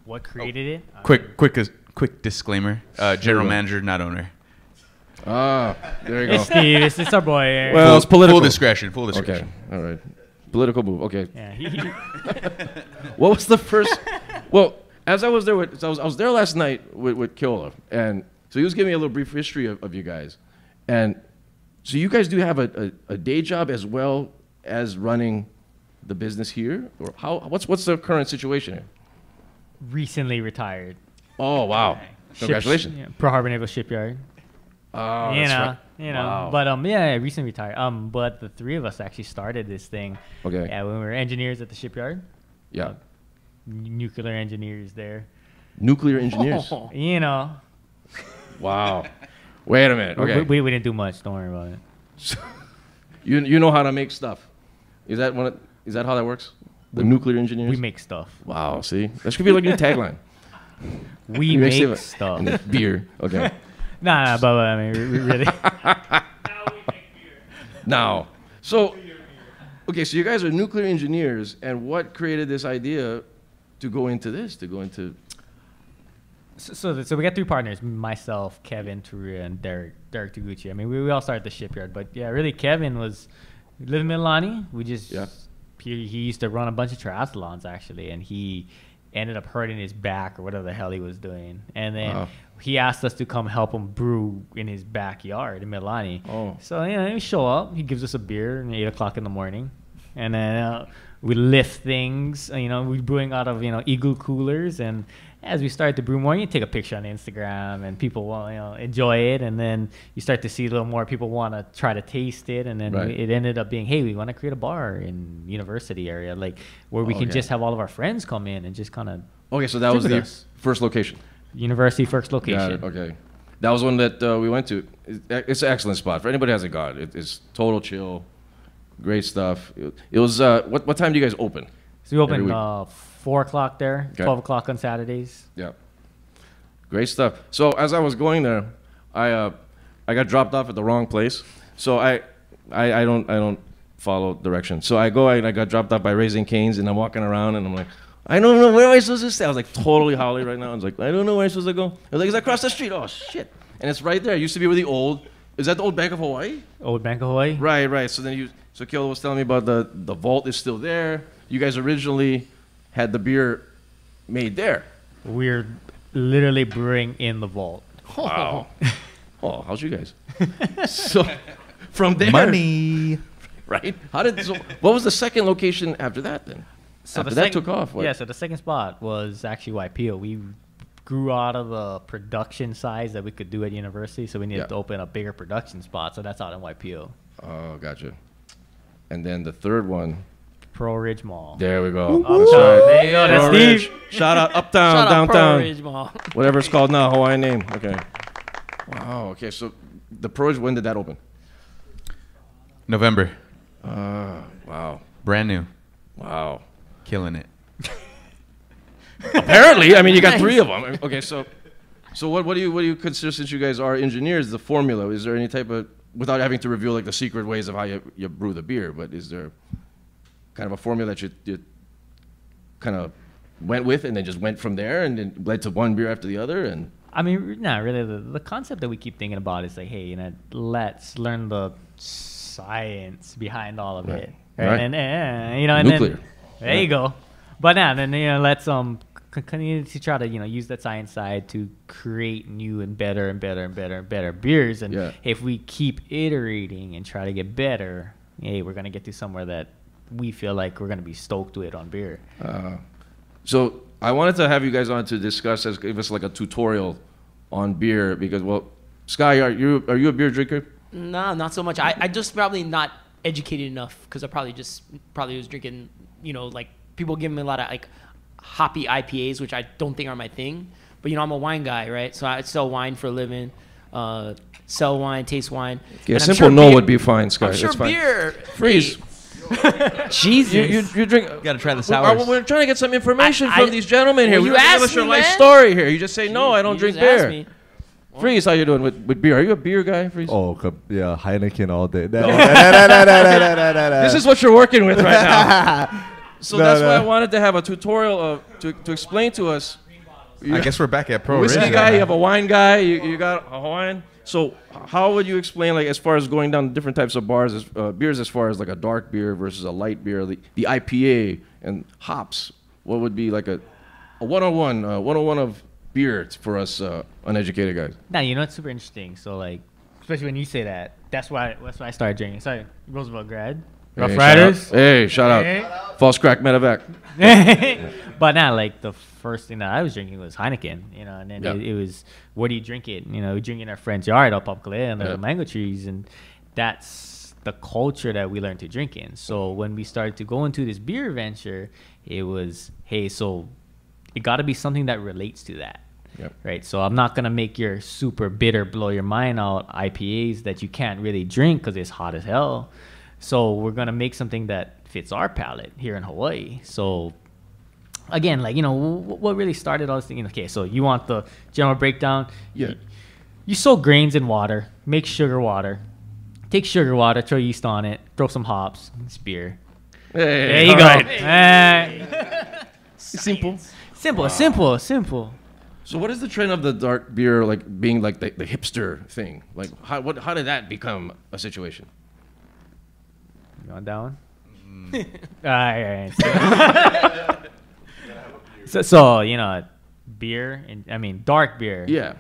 What created it? Quick disclaimer. General manager, not owner. Ah, there you go. It's Steve. It's our boy. Well, it's political. Full discretion. Okay, all right. Political move. Okay. Yeah. What was the first? Well, as I was there I was there last night with Kiola, and so he was giving me a little brief history of you guys, and so you guys do have a day job as well as running the business here, or what's the current situation here? Recently retired. Oh wow! Congratulations. Pearl Harbor Naval Shipyard. Oh, you that's know, right. you know. Wow. But yeah, recently retired. But the 3 of us actually started this thing. Okay. Yeah, when we were engineers at the shipyard. Yeah. Nuclear engineers there. Nuclear engineers. You know. Wow. Wait a minute. Okay. We didn't do much. Don't worry about it. You know how to make stuff. Is that how that works? The nuclear engineers. We make stuff. Wow. See, that should be like a new tagline. We make stuff. And beer. Okay. Nah, but I mean, we really. Now, so, okay, so you guys are nuclear engineers, and what created this idea to go into this? So we got 3 partners: myself, Kevin Taruya, and Derek Taguchi. I mean, we all started the shipyard, but yeah, really, Kevin we live in Mililani. He used to run a bunch of triathlons actually, and he ended up hurting his back or whatever the hell he was doing, and then he asked us to come help him brew in his backyard in Mililani. So we show up, he gives us a beer at 8 o'clock in the morning, and then we lift things. We're brewing out of igloo coolers, and as we start to brew more, you take a picture on Instagram, and people will enjoy it, and then you start to see a little more people want to try to taste it, and then it ended up being, hey, we want to create a bar in university area, like where we can just have all of our friends come in and just kind of. Okay, so that was the first location. University first location. Got it. Okay, that was one that we went to. It's an excellent spot for anybody who hasn't gone. It's total chill, great stuff. It was what time do you guys open? So we open 4 o'clock there, 12 o'clock on Saturdays. Yeah, great stuff. So as I was going there, I got dropped off at the wrong place. So I don't follow directions. So I go and I got dropped off by Raising Cane's, and I'm walking around and I'm like, I don't know, where am I supposed to stay? I was like totally Holly right now. I was like, I don't know where I'm supposed to go. I was like, is that across the street? Oh shit! And it's right there. It used to be where the old. Is that the old Bank of Hawaii? Old Bank of Hawaii. Right. So then so Kayla was telling me about the vault is still there. You guys originally had the beer made there. We're literally brewing in the vault. Wow. Oh, how's you guys? So from there, money. Right? What was the second location after that then? So after that took off. What? Yeah, so the second spot was actually Waipio. We grew out of the production size that we could do at university, so we needed to open a bigger production spot. So that's out in Waipio. Oh, gotcha. And then the third one. Pearl Ridge Mall. There we go. That's right. There you go. That's Pearl Steve. Ridge. Shout out Uptown, Shout out downtown. Pearl Ridge Mall. Whatever it's called now, Hawaiian name. Okay. Wow. Okay. So the Pearl Ridge, when did that open? November. Wow. Brand new. Wow. Killing it. Apparently, I mean, you got 3 of them. Okay. So what do you consider, since you guys are engineers, the formula? Is there any type of, without having to reveal like the secret ways of how you brew the beer, but is there kind of a formula that you kind of went with and then just went from there and then led to one beer after the other? And I mean, no, really, the concept that we keep thinking about is like, hey, let's learn the science behind all of it, right? And nuclear. Then there you go. But now, then let's continue to try to use that science side to create new and better and better and better and better beers. And if we keep iterating and try to get better, hey, we're gonna get to somewhere that we feel like we're gonna be stoked with on beer. So I wanted to have you guys on to discuss, give us like a tutorial on beer, because, well, Sky, are you a beer drinker? No, not so much. I just probably not educated enough, because I probably was drinking, like people give me a lot of like hoppy IPAs, which I don't think are my thing. But I'm a wine guy, right? So I sell wine for a living, sell wine, taste wine. Yeah, simple no would be fine, Sky. I'm sure That's fine. beer. Freeze. Jesus. You drink. Gotta try the sours. We're trying to get some information from these gentlemen here. Well, You you give asked us your me, life man. story here. You just say, no, I don't You drink just asked beer. me. Freeze, how you doing with beer? Are you a beer guy, Freeze? Oh, yeah, Heineken all day. This is what you're working with right now. So No, that's why I no. wanted to have a tutorial to explain to us. I guess we're back at Pro Whiskey Ridge guy, then, you have a wine guy, you got a Hawaiian. So how would you explain, like, as far as going down different types of beers, as far as like a dark beer versus a light beer, the IPA and hops? What would be like a 101 of beer for us uneducated guys? Now, you know it's super interesting. So, like, especially when you say that, that's why I started drinking. Sorry, Roosevelt grad. Rough Riders. Shout out. False crack medevac. But now, like, the first thing that I was drinking was Heineken, you know, and then it was, where do you drink it? You know, we drink in our friend's yard up Kalea and the mango trees, and that's the culture that we learned to drink in. So when we started to go into this beer venture, it was, hey, so it got to be something that relates to that. Yep. Right. So I'm not going to make your super bitter, blow your mind out IPAs that you can't really drink because it's hot as hell. So we're going to make something that fits our palate here in Hawaii. So again, like, you know, what really started all this thinking, okay, so you want the general breakdown. Yeah. You soak grains in water, make sugar water, take sugar water, throw yeast on it, throw some hops, it's beer. Hey, there you go. Right. Simple. Simple. So what is the trend of the dark beer, like, being like the hipster thing? Like, how did that become a situation? You want that one? All right. So you know, beer, and I mean dark beer. Yeah.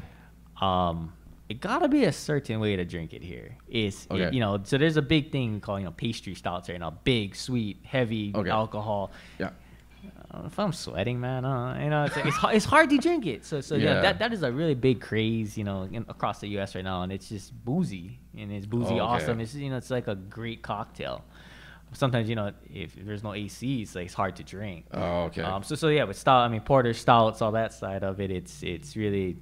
It gotta be a certain way to drink it here. It's Okay. you know, so there's a big thing called, you know, pastry stouts right now. Big, sweet, heavy alcohol. Yeah. If I'm sweating, man, you know, it's hard to drink it. So Yeah. that is a really big craze, you know, across the U.S. right now, and it's just boozy, and it's boozy awesome. It's, you know, it's like a great cocktail. Sometimes, you know, if there's no AC, it's like it's hard to drink. Oh, okay. So yeah, with stout, I mean, porter, stouts, all that side of it, it's really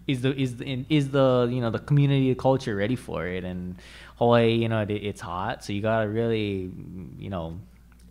is the you know, the community, the culture ready for it? And Hawaii, you know, it's hot, so you gotta really, you know,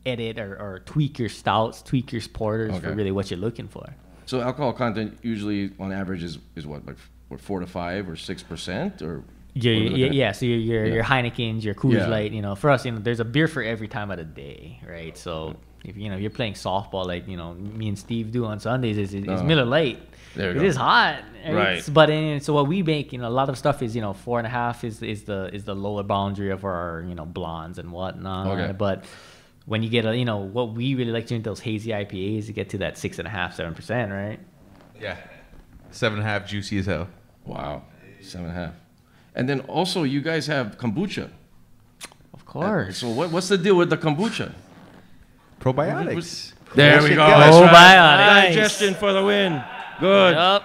edit or tweak your stouts, tweak your porters for really what you're looking for. So alcohol content usually on average is what, like 4 to 5 or 6%, or yeah. So your Heinekens, your Coors Light, you know, for us, you know, there's a beer for every time of the day, right? So if you know you're playing softball, like, you know, me and Steve do on Sundays, is Miller Lite. It is hot, right? But so what we make, you know, a lot of stuff is, you know, 4.5 is the lower boundary of our, you know, blondes and whatnot. Okay. But when you get you know, what we really like to drink, those hazy IPAs, you get to that 6.5, 7%, right? Yeah, 7.5, juicy as hell. Wow, 7.5. And then also you guys have kombucha. Of course. So what's the deal with the kombucha? Probiotics. There we go. Probiotics. Right. Digestion for the win. Good. Yep.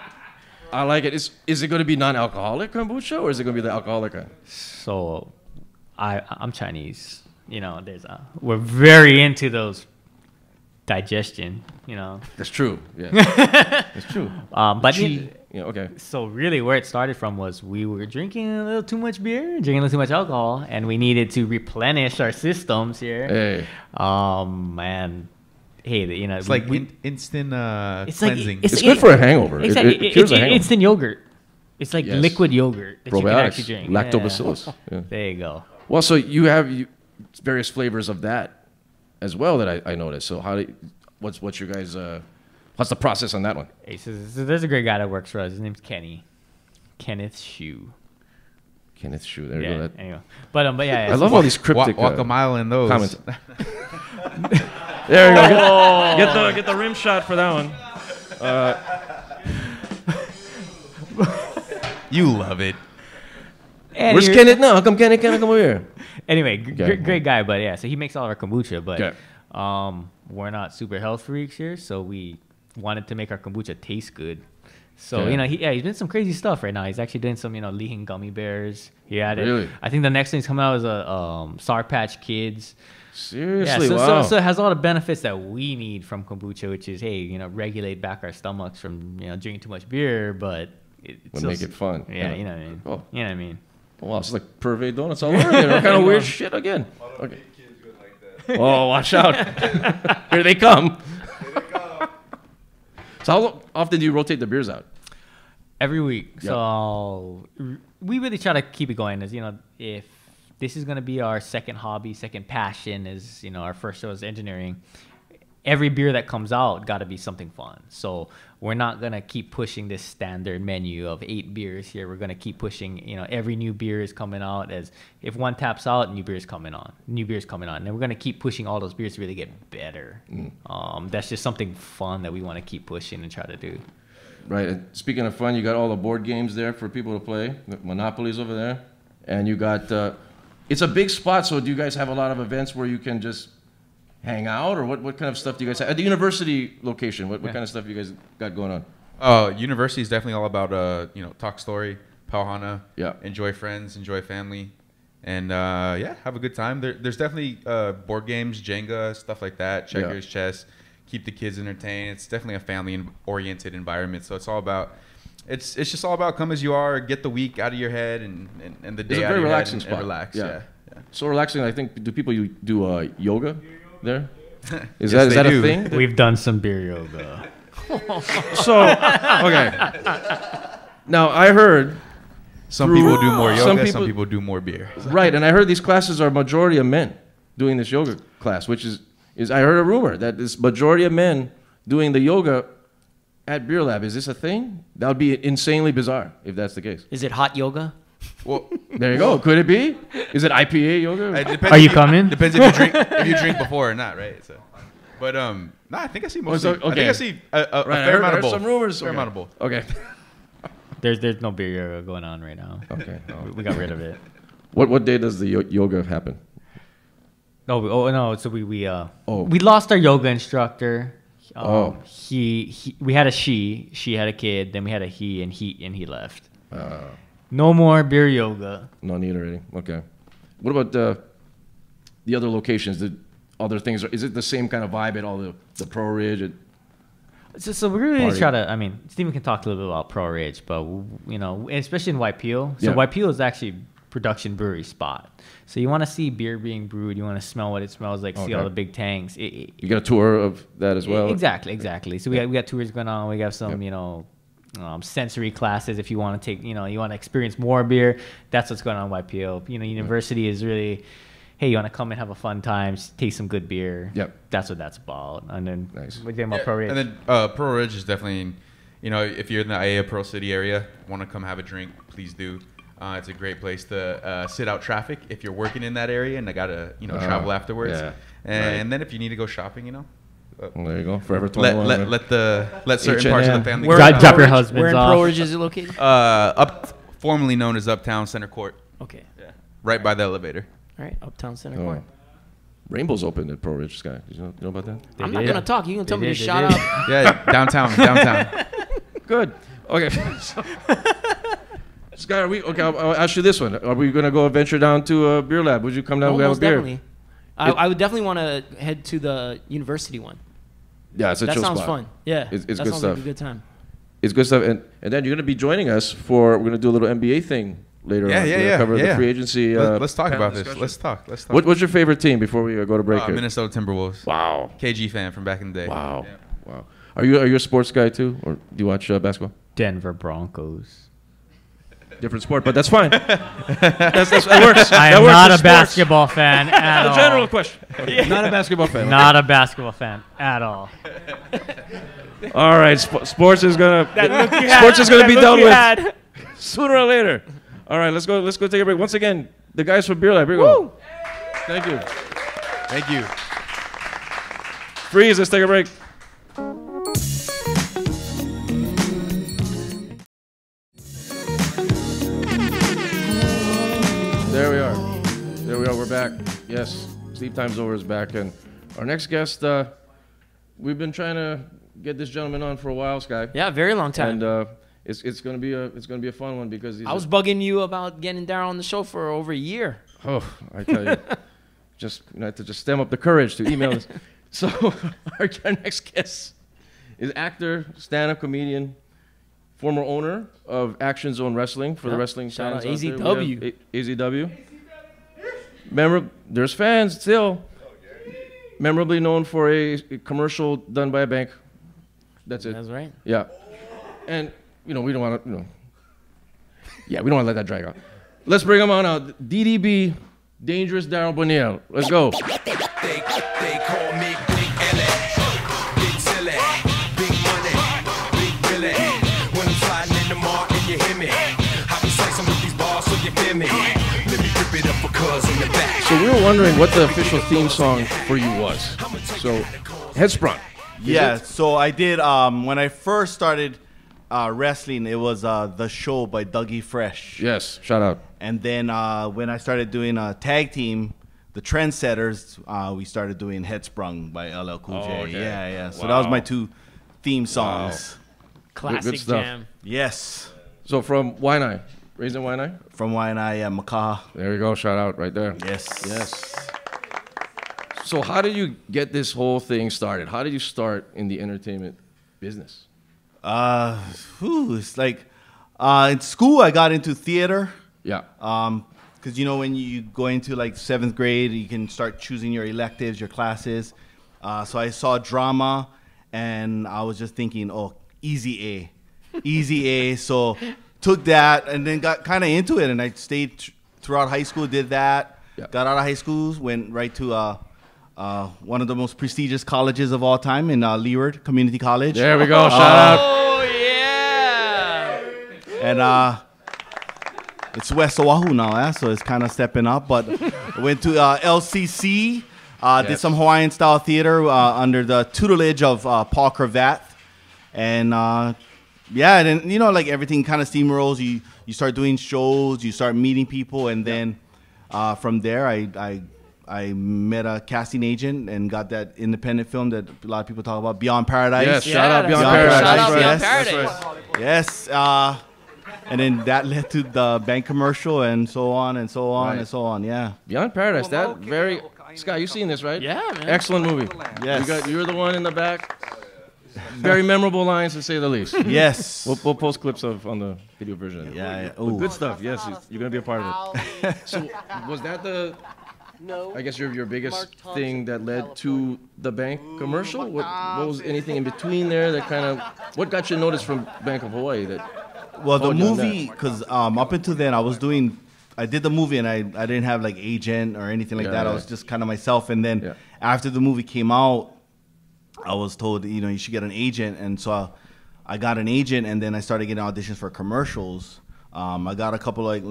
I like it. Is it going to be non-alcoholic kombucha, or is it going to be the alcoholic kind? So I'm Chinese. You know, we're very into those digestion, you know. That's true. Yeah. That's true. But yeah, okay. So really where it started from was we were drinking a little too much beer, drinking a little too much alcohol, and we needed to replenish our systems here. Hey. And hey, you know, it's like instant cleansing. It's good for a hangover. Exactly. It cures a hangover. Instant yogurt. It's like liquid yogurt that you can actually drink. Lactobacillus. Yeah. There you go. Well, so you have various flavors of that as well that I noticed. So what's your guys' what's the process on that one? Hey, so there's a great guy that works for us. His name's Kenny. Kenneth Shue. Kenneth Shue. There you go. Anyway. But yeah. I love all these cryptic walk a mile in those. Comments. There we go. Get the rim shot for that one. You love it. Where's Kenneth now? How come Kenneth can't come over here? Anyway, great guy, but yeah, so he makes all of our kombucha, but we're not super health freaks here, so we wanted to make our kombucha taste good. So, you know, he's doing some crazy stuff right now. He's actually doing some, you know, Lean gummy bears. Really? I think the next thing's coming out is a Sour Patch Kids. Seriously, yeah, wow. So it has all the benefits that we need from kombucha, which is, hey, you know, regulate back our stomachs from, you know, drinking too much beer, but would make it fun. Yeah, you know what I mean. You know what I mean. Wow, it's like Purvey Donuts all over again. What kind of weird shit again? Okay. Oh, watch out. Here they come. So how often do you rotate the beers out? Every week. Yep. So we really try to keep it going. As you know, if this is going to be our second hobby, second passion, is our first show is engineering. Every beer that comes out got to be something fun. So we're not going to keep pushing this standard menu of 8 beers here. We're going to keep pushing, every new beer is coming out. As if one taps out, new beers coming on. And we're going to keep pushing all those beers to really get better. That's just something fun that we want to keep pushing and try to do. Right. And speaking of fun, you got all the board games there for people to play. Monopoly's over there. And you got, it's a big spot. So do you guys have a lot of events where you can just hang out, or what kind of stuff do you guys have? At the university location, what kind of stuff you guys got going on? University is definitely all about, talk story, pauhana, enjoy friends, enjoy family, and, have a good time. There's definitely board games, Jenga, stuff like that, checkers, chess, keep the kids entertained. It's definitely a family-oriented environment, so it's all about, it's just all about come as you are, get the week out of your head and the day out of your head and relax. Yeah. So relaxing, I think, do people do yoga there? Is Yes, that they a do. thing? We've done some beer yoga. So, okay. Now, I heard some people do more yoga, some people do more beer. Right, and I heard these classes are majority of men doing this yoga class, which is I heard a rumor that this majority of men doing the yoga at Beer Lab. Is this a thing? That would be insanely bizarre if that's the case. Is it hot yoga? Well, there you go. Could it be? Is it IPA yoga? Are you coming? Depends if you drink before or not, right? So, but I think I see mostly. Okay. I think I see a fair amount of both. Some rumors. Fair amount of both. Okay. There's no beer yoga going on right now. Okay. We got rid of it. What day does the yoga happen? No. So we lost our yoga instructor. We had a she had a kid, then we had a he, and he left. No more beer yoga. No need already. Okay. What about the other locations? The other things? Is it the same kind of vibe at all the Pro Ridge? So we really try to. I mean, Steven can talk a little bit about Pro Ridge, but especially in Waipio. So Waipio is actually production brewery spot. So you want to see beer being brewed. You want to smell what it smells like. See all the big tanks. You got a tour of that as well. Exactly. So we got tours going on. We got some sensory classes if you want to take, you want to experience more beer. That's what's going on in YPO. University is really, hey, you want to come and have a fun time, taste some good beer. Yep. That's what that's about. And then nice. What do you think about Pro Ridge? And then Pro Ridge is definitely, if you're in the Aiea Pro City area, want to come have a drink, please do. It's a great place to sit out traffic if you're working in that area and I gotta, travel afterwards. Yeah. And then if you need to go shopping, well, there you go. Forever 21. Let certain parts of the family drop your husbands Where in off. Pro Ridge is it located? Formerly known as Uptown Center Court. Okay. Yeah. Right by the elevator. All right, Uptown Center Court. Rainbow's opened at Pro Ridge, Sky. Did you know about that? I'm not gonna talk. You can tell me to shut up. Yeah, downtown. Good. Okay. Sky, I'll ask you this one. Are we gonna go venture down to Beer Lab? Would you come down? We have a beer. Definitely. I would definitely want to head to the university one. Yeah, it's a chill spot. That sounds fun. Yeah, it's that good sounds stuff. like a good time. It's good stuff, and then you're gonna be joining us we're gonna do a little NBA thing later on. We're gonna cover the free agency. Let's talk about this. Let's talk. What's your favorite team before we go to break? Here? Minnesota Timberwolves. Wow. KG fan from back in the day. Wow. Yeah. Wow. Are you a sports guy too, or do you watch basketball? Denver Broncos. Different sport, but that's fine. That works. I am not a basketball fan at all. A general question. Not a basketball fan. Not a basketball fan at all. All right, sports is gonna be dealt with sooner or later. All right, let's go take a break. Once again, the guys from Beer Lab, here we go. Thank you. Thank you. Freeze. Let's take a break. There we are. We're back. Yes, Sleep Time's Over is back, and our next guest. We've been trying to get this gentleman on for a while, Sky. Yeah, very long time. And it's gonna be a fun one because I was bugging you about getting Daryl on the show for over a year. Oh, I tell you, I have to stem up the courage to email this. So our next guest is actor, stand-up comedian, former owner of Action Zone Wrestling for the wrestling shout fans out out AZW. there. AZW. Remember, there's fans still. memorably known for a commercial done by a bank. That's it. That's right. Yeah. And, we don't want to, yeah, we don't want to let that drag out. Let's bring him on out. DDB, Dangerous Daryl Bonilla. Let's go. They call me Big L.A. Big Silly, Big Money, Big Billy. When I'm sliding in the mark and you hear me, I be slicing with these bars so you feel me. Let me rip it up for cuz in the back. So we were wondering what the official theme song for you was. So, Headsprung. Yeah, so I did, when I first started wrestling, it was The Show by Dougie Fresh. Yes, shout out. And then when I started doing a tag team, the Trendsetters, we started doing Headsprung by LL Cool J. Okay. Yeah. So that was my 2 theme songs. Classic Good stuff. jam. Yes. So from Waianae, raised in Waianae? From Waianae, Makaha. There you go, shout out right there. Yes. So how did you get this whole thing started? How did you start in the entertainment business? It's like in school I got into theater. Yeah. Because when you go into like 7th grade, you can start choosing your electives, your classes. So I saw drama, and I was just thinking, oh, easy A. So took that, and then got kind of into it, and I stayed throughout high school. Did that. Yeah. Got out of high school, went right to one of the most prestigious colleges of all time in Leeward Community College. There we go. Shout out. Oh, yeah. And it's West Oahu now, so it's kind of stepping up. But went to LCC, did some Hawaiian-style theater under the tutelage of Paul Cravath. And, then, like everything kind of steamrolls. You start doing shows, you start meeting people, and then from there I met a casting agent and got that independent film that a lot of people talk about, Beyond Paradise. Yes, shout out Beyond Paradise. Shout out Beyond Yes, Paradise. Yes. And then that led to the bank commercial and so on and so on and so on. Yeah. Beyond Paradise. That very Scott, you seen this, right? Yeah, man. Excellent movie. Yes. You're the one in the back. Very memorable lines, to say the least. Yes. We'll post clips on the video version. Yeah. But good stuff. Yes, you're gonna be a part of it. So was that I guess your biggest thing that led to the bank commercial? What was anything in between there that kind of, what got you noticed from Bank of Hawaii? Well, the movie, because up until then I did the movie and I didn't have like agent or anything like that. I was just kind of myself. And then after the movie came out, I was told, you should get an agent. And so I got an agent, and then I started getting auditions for commercials. I got a couple like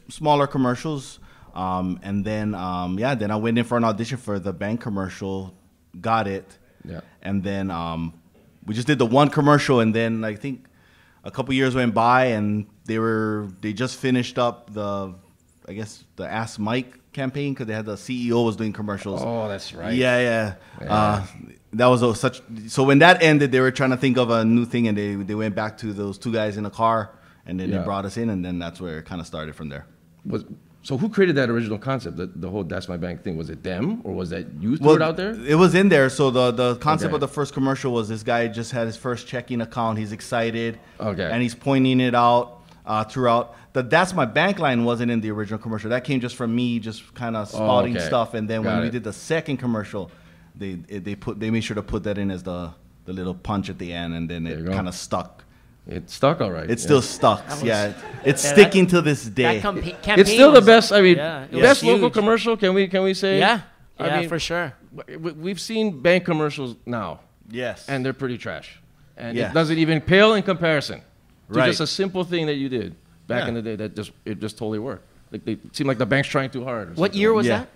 smaller commercials. And then, then I went in for an audition for the bank commercial, got it. Yeah. And then we just did the one commercial, and then I think a couple years went by, and they just finished up the Ask Mike campaign, because they had the CEO was doing commercials. Oh, that's right. Yeah. That was so when that ended, they were trying to think of a new thing, and they went back to those 2 guys in a car, and then they brought us in, and then that's where it kind of started from there. So who created that original concept, the whole That's My Bank thing? Was it them, or was that you threw it out there? It was in there. So the concept of the first commercial was this guy just had his first checking account. He's excited. Okay. And he's pointing it out throughout. The That's My Bank line wasn't in the original commercial. That came just from me just kind of spouting stuff. And then when we did the second commercial, they made sure to put that in as the little punch at the end, and then it kind of stuck. It stuck all right. It still stuck. It's sticking to this day. It's still the best. I mean, best huge. local commercial. Can we say? Yeah. I mean, for sure. We've seen bank commercials now. Yes. And they're pretty trash. And it doesn't even pale in comparison to just a simple thing that you did back in the day. That just totally worked. Like it seemed like the bank's trying too hard. What year was that?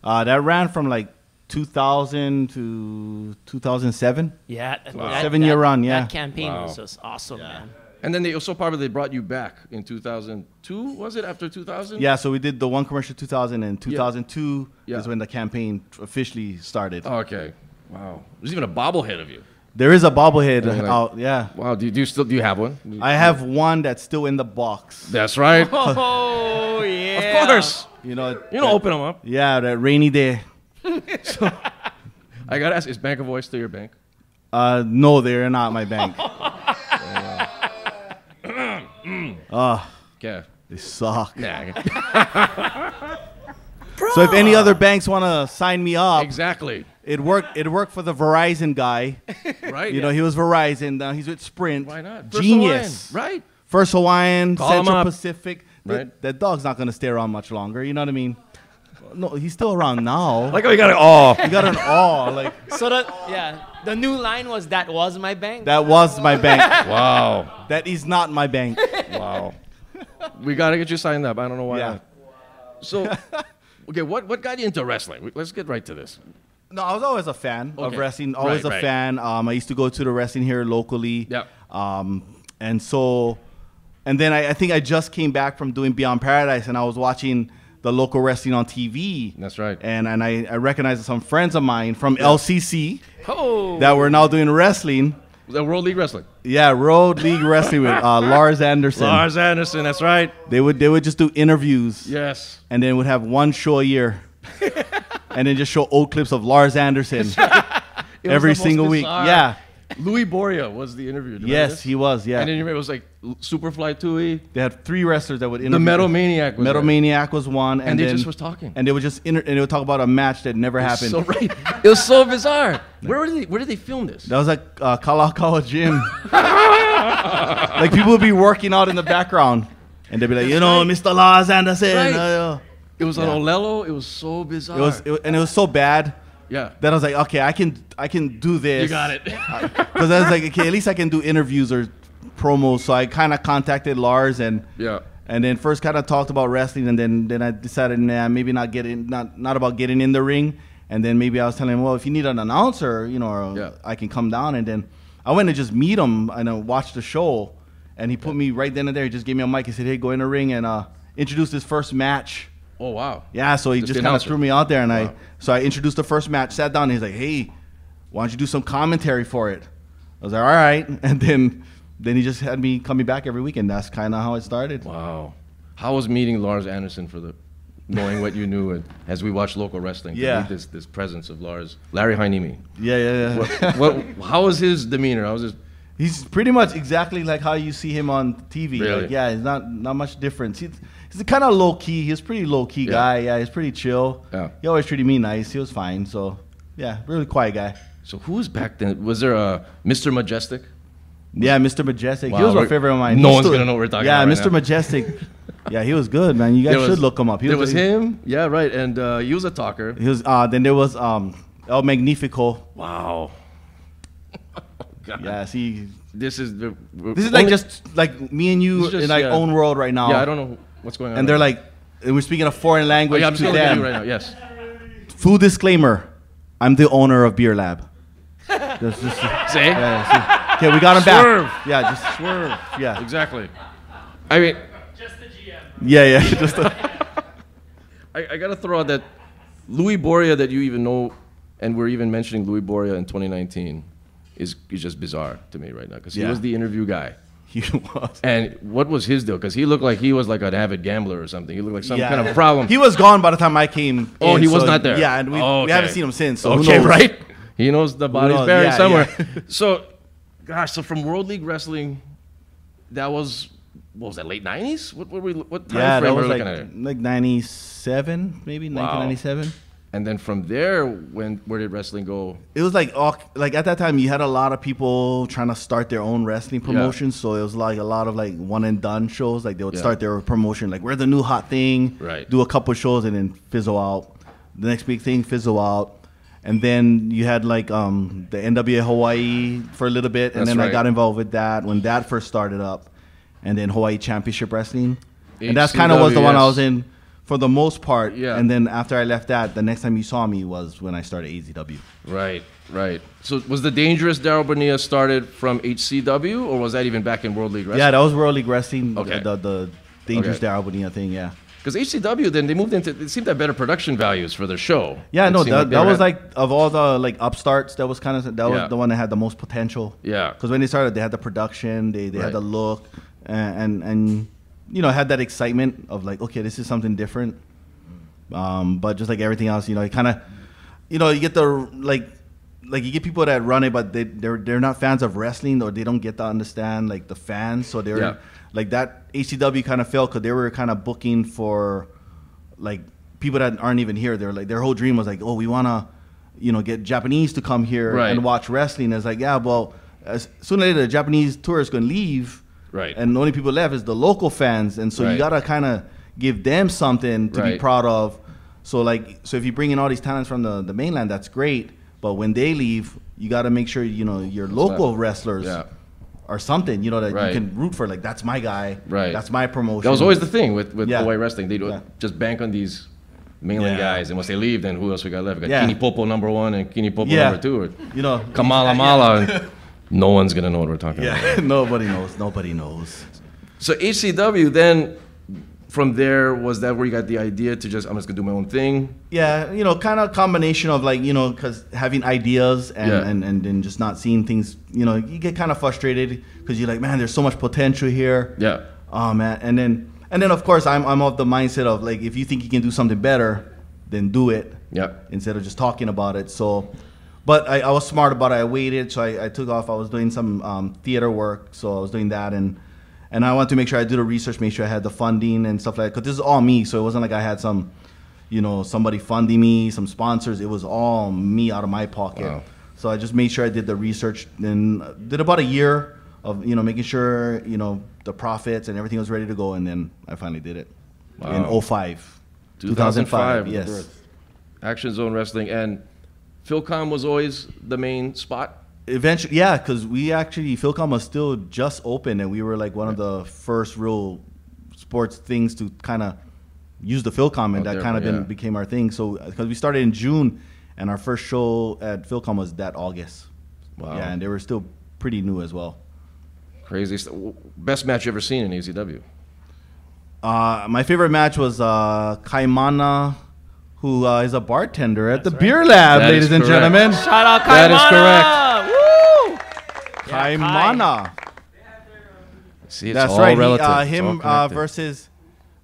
That ran from like 2000 to 2007. Yeah, 7-year run. Yeah, that campaign was just awesome, man. And then they also probably brought you back in 2002. Was it after 2000? Yeah, so we did the one commercial 2000, and 2002 is when the campaign officially started. Oh, okay, wow. There's even a bobblehead of you. There is a bobblehead out. Yeah. Wow. Do you have one? I have one that's still in the box. That's right. Oh yeah. Of course. You know, open them up. Yeah, that rainy day. So, I gotta ask: is Bank of Hawaii still your bank? No, they're not my bank. Okay. They suck. Nah. So if any other banks want to sign me up, exactly. It worked for the Verizon guy. Right. You know, he was Verizon. Now he's with Sprint. Why not? Genius. Hawaiian, right. First Hawaiian, Call him Central up. Pacific. Right. That dog's not going to stay around much longer. You know what I mean? No, he's still around now. Like, oh, you got an awe. You got an awe. Like, So the new line was that was my bank. that was my bank. Wow. That is not my bank. Wow. We got to get you signed up. I don't know why Yeah. not. So, okay, what got you into wrestling? Let's get right to this. No, I was always a fan of Okay. wrestling. Always Right, a right. fan. I used to go to the wrestling here locally. Yeah. And so, and then I think I just came back from doing Beyond Paradise, and I was watching the local wrestling on TV. That's right. And I recognized some friends of mine from LCC Oh. that were now doing wrestling. The World League Wrestling. Yeah, Road League Wrestling with Lars Anderson. Lars Anderson, that's right. They would just do interviews. Yes. And then would have one show a year. And then just show old clips of Lars Anderson It was every the most single week. bizarre. Yeah. Louis Boria was the interview. Do you remember Yes, this? he was. Yeah. And then you remember it was like Superfly Tui. They had 3 wrestlers that would interview. The Metal Maniac was Metal there. Maniac was one. And they then, just was talking. And they would just and they would talk about a match that never happened. So right. It was so bizarre. Where did they film this? That was like Kalakaua Gym. Like people would be working out in the background. And they'd be like, Mr. Lars Anderson. Right. It was on Yeah. Olelo. It was so bizarre. And it was so bad. Yeah. That I was like, okay, I can do this. You got it. Because I was like, okay, at least I can do interviews or promos. So I kind of contacted Lars and then first kind of talked about wrestling, and then I decided, maybe not about getting in the ring. And then maybe I was telling him, well, if you need an announcer, I can come down. And then I went to just meet him and I watched the show, and he put me right then and there. He just gave me a mic. He said, hey, go in the ring and introduce his first match. Oh, wow. Yeah, so he Just just the kind of announcer. threw me out there, and Wow. I introduced the first match, sat down, and he's like, hey, why don't you do some commentary for it? I was like, all right. And then he just had me coming back every week, and that's kind of how it started. Wow. How was meeting Lars Anderson knowing what you knew as we watched local wrestling? to Yeah. meet this presence of Lars. Larry Hainimi. Yeah. How was his demeanor? How was his... He's pretty much exactly like how you see him on TV. Really? Like, yeah, it's not much difference. He's kind of low key. He's a pretty low key guy. Yeah, he's pretty chill. Yeah. He always treated me nice. He was fine. So yeah, really quiet guy. So who was back then? Was there a Mr. Majestic? Yeah, Mr. Majestic. Wow, He was my we're- favorite of mine. no He one's stood- gonna know what we're talking yeah, about right Mr. now. Majestic. Yeah, he was good, man. You guys should look him up. There was him. Yeah, right. And he was a talker. He was. Then there was El Magnifico. Wow. God. Yeah, see, This is like just like me and you It's just, in our own world right now. Yeah, I don't know what's going on. And they're right like, we're speaking a foreign now. language Oh, yeah, I'm to just looking at them. you right now. Yes. Full disclaimer: I'm the owner of Beer Lab. See? Yeah, see. Okay, we got him Swerve. back. Yeah, just Swerve. Yeah, Exactly. I mean, yeah. Just I got to throw out that Louis Boria that you even know, and we're even mentioning Louis Boria in 2019, is just bizarre to me right now because he Yeah. was the interview guy. He was. And what was his deal? Because he looked like he was like an avid gambler or something. He looked like some kind of problem. He was gone by the time I came. Oh, in, he was so- not there. Yeah, and we Okay. haven't seen him since. So who okay, knows? right? He knows the body's knows? buried Yeah, somewhere. yeah. So, gosh, so from World League Wrestling, that was, what was that, late 90s? What time Yeah, frame that were was we like looking at? 97, maybe Wow. 1997. And then from there, where did wrestling go? It was like at that time you had a lot of people trying to start their own wrestling promotions, so it was like a lot of like one and done shows. Like they would Yeah. start their promotion, like we're the new hot thing, Right. do a couple shows and then fizzle out. The next big thing fizzle out, and then you had like the NWA Hawaii for a little bit, and That's then I right. got involved with that when that first started up, and then Hawaii Championship Wrestling, and that's kind of was the one I HCW, was in for the most part. Yeah. And then after I left that, the next time you saw me was when I started AZW. Right. So was the Dangerous Daryl Bonilla started from HCW, or was that even back in World League Wrestling? Yeah, that was World League Wrestling. Okay. The Dangerous Okay. Daryl Bonilla thing. Yeah. Because HCW, then they moved into, it seemed to have better production values for their show. Yeah, It no, seemed that they was had- like of all the like upstarts. That was kind of Yeah. was the one that had the most potential. Yeah. Because when they started, they had the production, they Right. had the look, and had that excitement of like, okay, this is something different. But just like everything else, it kind of, you get the like you get people that run it, but they're not fans of wrestling, or they don't get to understand like the fans. So they're Yeah. like that. HCW kind of failed because they were kind of booking for like people that aren't even here. They're like their whole dream was like, oh, we wanna get Japanese to come here Right. and watch wrestling. It's like, yeah, well, sooner or later, the Japanese tourists going to leave. Right. And the only people left is the local fans. And so you Right. got to kind of give them something to be Right. proud of. So if you bring in all these talents from the mainland, that's great. But when they leave, you got to make sure, your local wrestlers are something, that Right. you can root for. Like, that's my guy. Right. That's my promotion. That was always the thing with Hawaii wrestling. They Yeah. just bank on these mainland guys, and once they leave, then who else we got left? We got Yeah. Kini Popo number 1 and Kini Popo Yeah. number 2, or yeah. Kamala Mala. And no one's gonna know what we're talking about. Nobody knows. Nobody knows. So HCW, then from there, was that where you got the idea to I'm just gonna do my own thing? Yeah, kind of combination of because having ideas and then just not seeing things, you get kind of frustrated because you're like, man, there's so much potential here. Yeah. Oh man, and then of course I'm of the mindset of like, if you think you can do something better, then do it. Yeah. Instead of just talking about it. So, but I was smart about it. I waited, so I took off. I was doing some theater work, so I was doing that and I wanted to make sure I did the research, make sure I had the funding and stuff like that. Because this is all me, so it wasn't like I had some, somebody funding me, some sponsors. It was all me out of my pocket. Wow. So I just made sure I did the research and did about a year of, making sure, the profits and everything was ready to go. And then I finally did it in 2005, was the yes. birth. Action Zone Wrestling. And Philcom was always the main spot? Eventually, yeah, because Philcom was still just open, and we were like one of the first real sports things to kind of use the Philcom, and that kind of became our thing. So, because we started in June, and our first show at Philcom was that August. Wow. Yeah, and they were still pretty new as well. Crazy stuff. Best match you ever seen in AZW? My favorite match was Kaimana, who is a bartender at the Beer Lab, ladies and gentlemen. Shout out Kaimana! That is correct. Woo! Kaimana. See, it's That's all right. relative. Him versus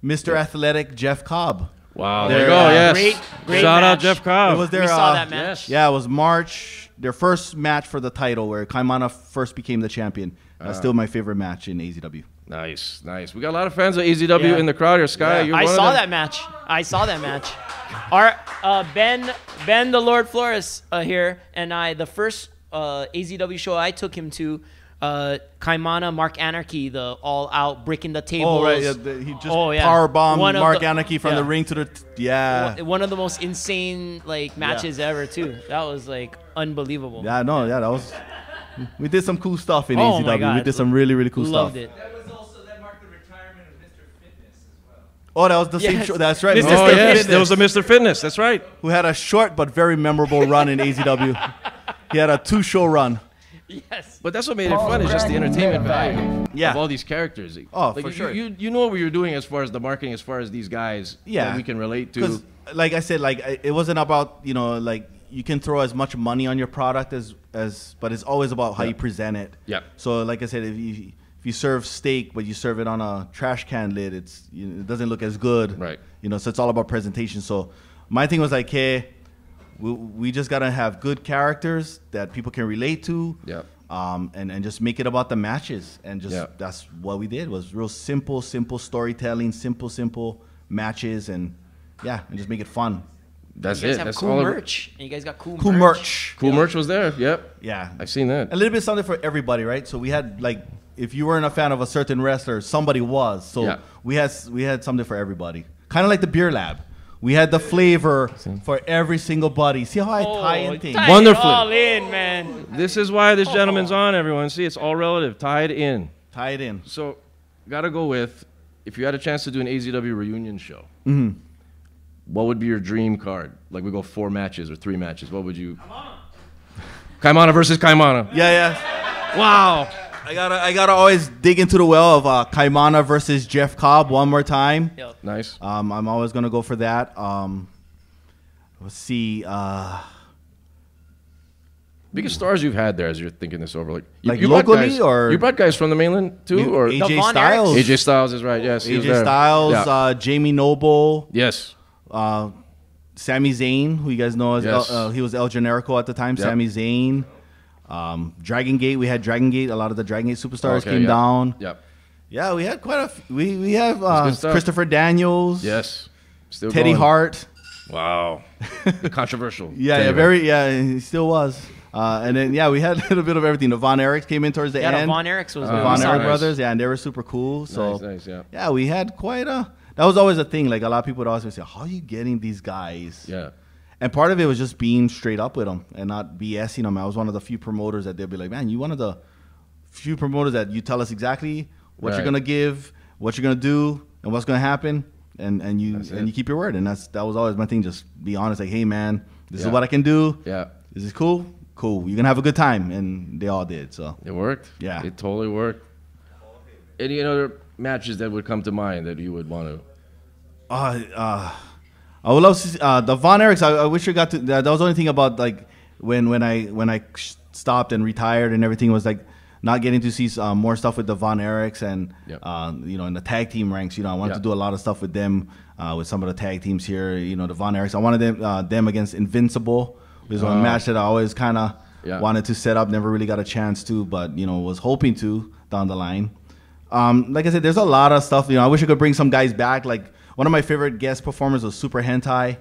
Mr. Athletic Jeff Cobb. Wow, there you go. Yes. Great Shout out match. Jeff Cobb. It was their, We saw that match. Yeah, it was March, their first match for the title, where Kaimana first became the champion. That's still my favorite match in AZW. Nice, nice. We got a lot of fans of AZW in the crowd here. Sky, you're I one saw of them. that match. I saw that match. Our Ben the Lord Flores here and I, the first AZW show I took him to, Kaimana, Mark Anarchy, the all-out breaking the tables. Oh, right. Yeah, he just powerbombed Mark Anarchy from the ring to the... One of the most insane matches ever, too. That was, unbelievable. Yeah, no, yeah, that was... We did some cool stuff in Oh my AZW. God. We did some really, really cool Loved stuff. it. Oh, that was the same show. That's right. Mr. Oh, yes, there was a Mr. Fitness. That's right. Who had a short but very memorable run in AZW. He had a 2-show run. Yes. But that's what made it fun, is just the entertainment value Yeah. of all these characters. Oh, Like, for sure. You know what we were doing as far as the marketing, as far as these guys that we can relate to. Because, like I said, it wasn't about, you can throw as much money on your product but it's always about how you present it. Yeah. So, like I said, if you serve steak but you serve it on a trash can lid, it doesn't look as good. Right. So it's all about presentation. So my thing was hey, we just gotta have good characters that people can relate to. Yeah. And just make it about the matches, and just that's what we did. Was real simple storytelling, simple matches, and just make it fun. That's You guys it. have That's cool all. merch. And you guys got cool merch. Cool merch was there. Yep. Yeah. I've seen that. A little bit something for everybody, right? So we had if you weren't a fan of a certain wrestler, somebody was. So we had something for everybody. Kind of like the Beer Lab. We had the flavor for every single buddy. See how I tie in things? Wonderfully. All in, man. This is why this gentleman's on, everyone. See, it's all relative. Tied in. Tied in. So, gotta go with, if you had a chance to do an AZW reunion show, what would be your dream card? Like, we go 4 matches or 3 matches. What would you... Kaimana versus Kaimana. Yeah. Wow. I gotta always dig into the well of Kaimana versus Jeff Cobb one more time. Yep. Nice. I'm always gonna go for that. Let's see. Biggest stars you've had there as you're thinking this over, Like you brought locally, guys, or you brought guys from the mainland too, or AJ Styles. AJ Styles is right. Yes, he was AJ there. Styles, Yeah. Jamie Noble. Yes. Sami Zayn, who you guys know as Yes. he was El Generico at the time. Yep. Sami Zayn. Dragon Gate. We had Dragon Gate. A lot of the Dragon Gate superstars Okay, came yeah. down. Yep. Yeah, we had quite a. We have good stuff. Christopher Daniels. Yes. Still Teddy going. Hart. Wow. Controversial. Yeah, very. Yeah, he still was. And then we had a little bit of everything. The Von Erichs came in towards the end. Yeah, the Von Erichs was the Von Erich brothers. Yeah, and they were super cool. So nice, yeah. Yeah, we had quite a. That was always a thing. Like a lot of people would always say, "How are you getting these guys?" Yeah. And part of it was just being straight up with them and not BSing them. I was one of the few promoters that they'd be like, "Man, you one of the few promoters that you tell us exactly what you're gonna give, what you're gonna do, and what's gonna happen." And you keep your word, and that was always my thing. Just be honest, like, hey man, this is what I can do. Yeah, this is cool. You're gonna have a good time, and they all did. So it worked. Yeah, it totally worked. Any other matches that would come to mind that you would want to? I would love to see, the Von Erichs. I wish we got to. That was the only thing about like when I stopped and retired and everything was like. Not getting to see more stuff with the Von Erichs and in the tag team ranks. I wanted to do a lot of stuff with them, with some of the tag teams here. The Von Erichs. I wanted them against Invincible. It was a match that I always kind of wanted to set up. Never really got a chance to, but was hoping to down the line. Like I said, there's a lot of stuff. I wish I could bring some guys back. Like one of my favorite guest performers was Super Hentai,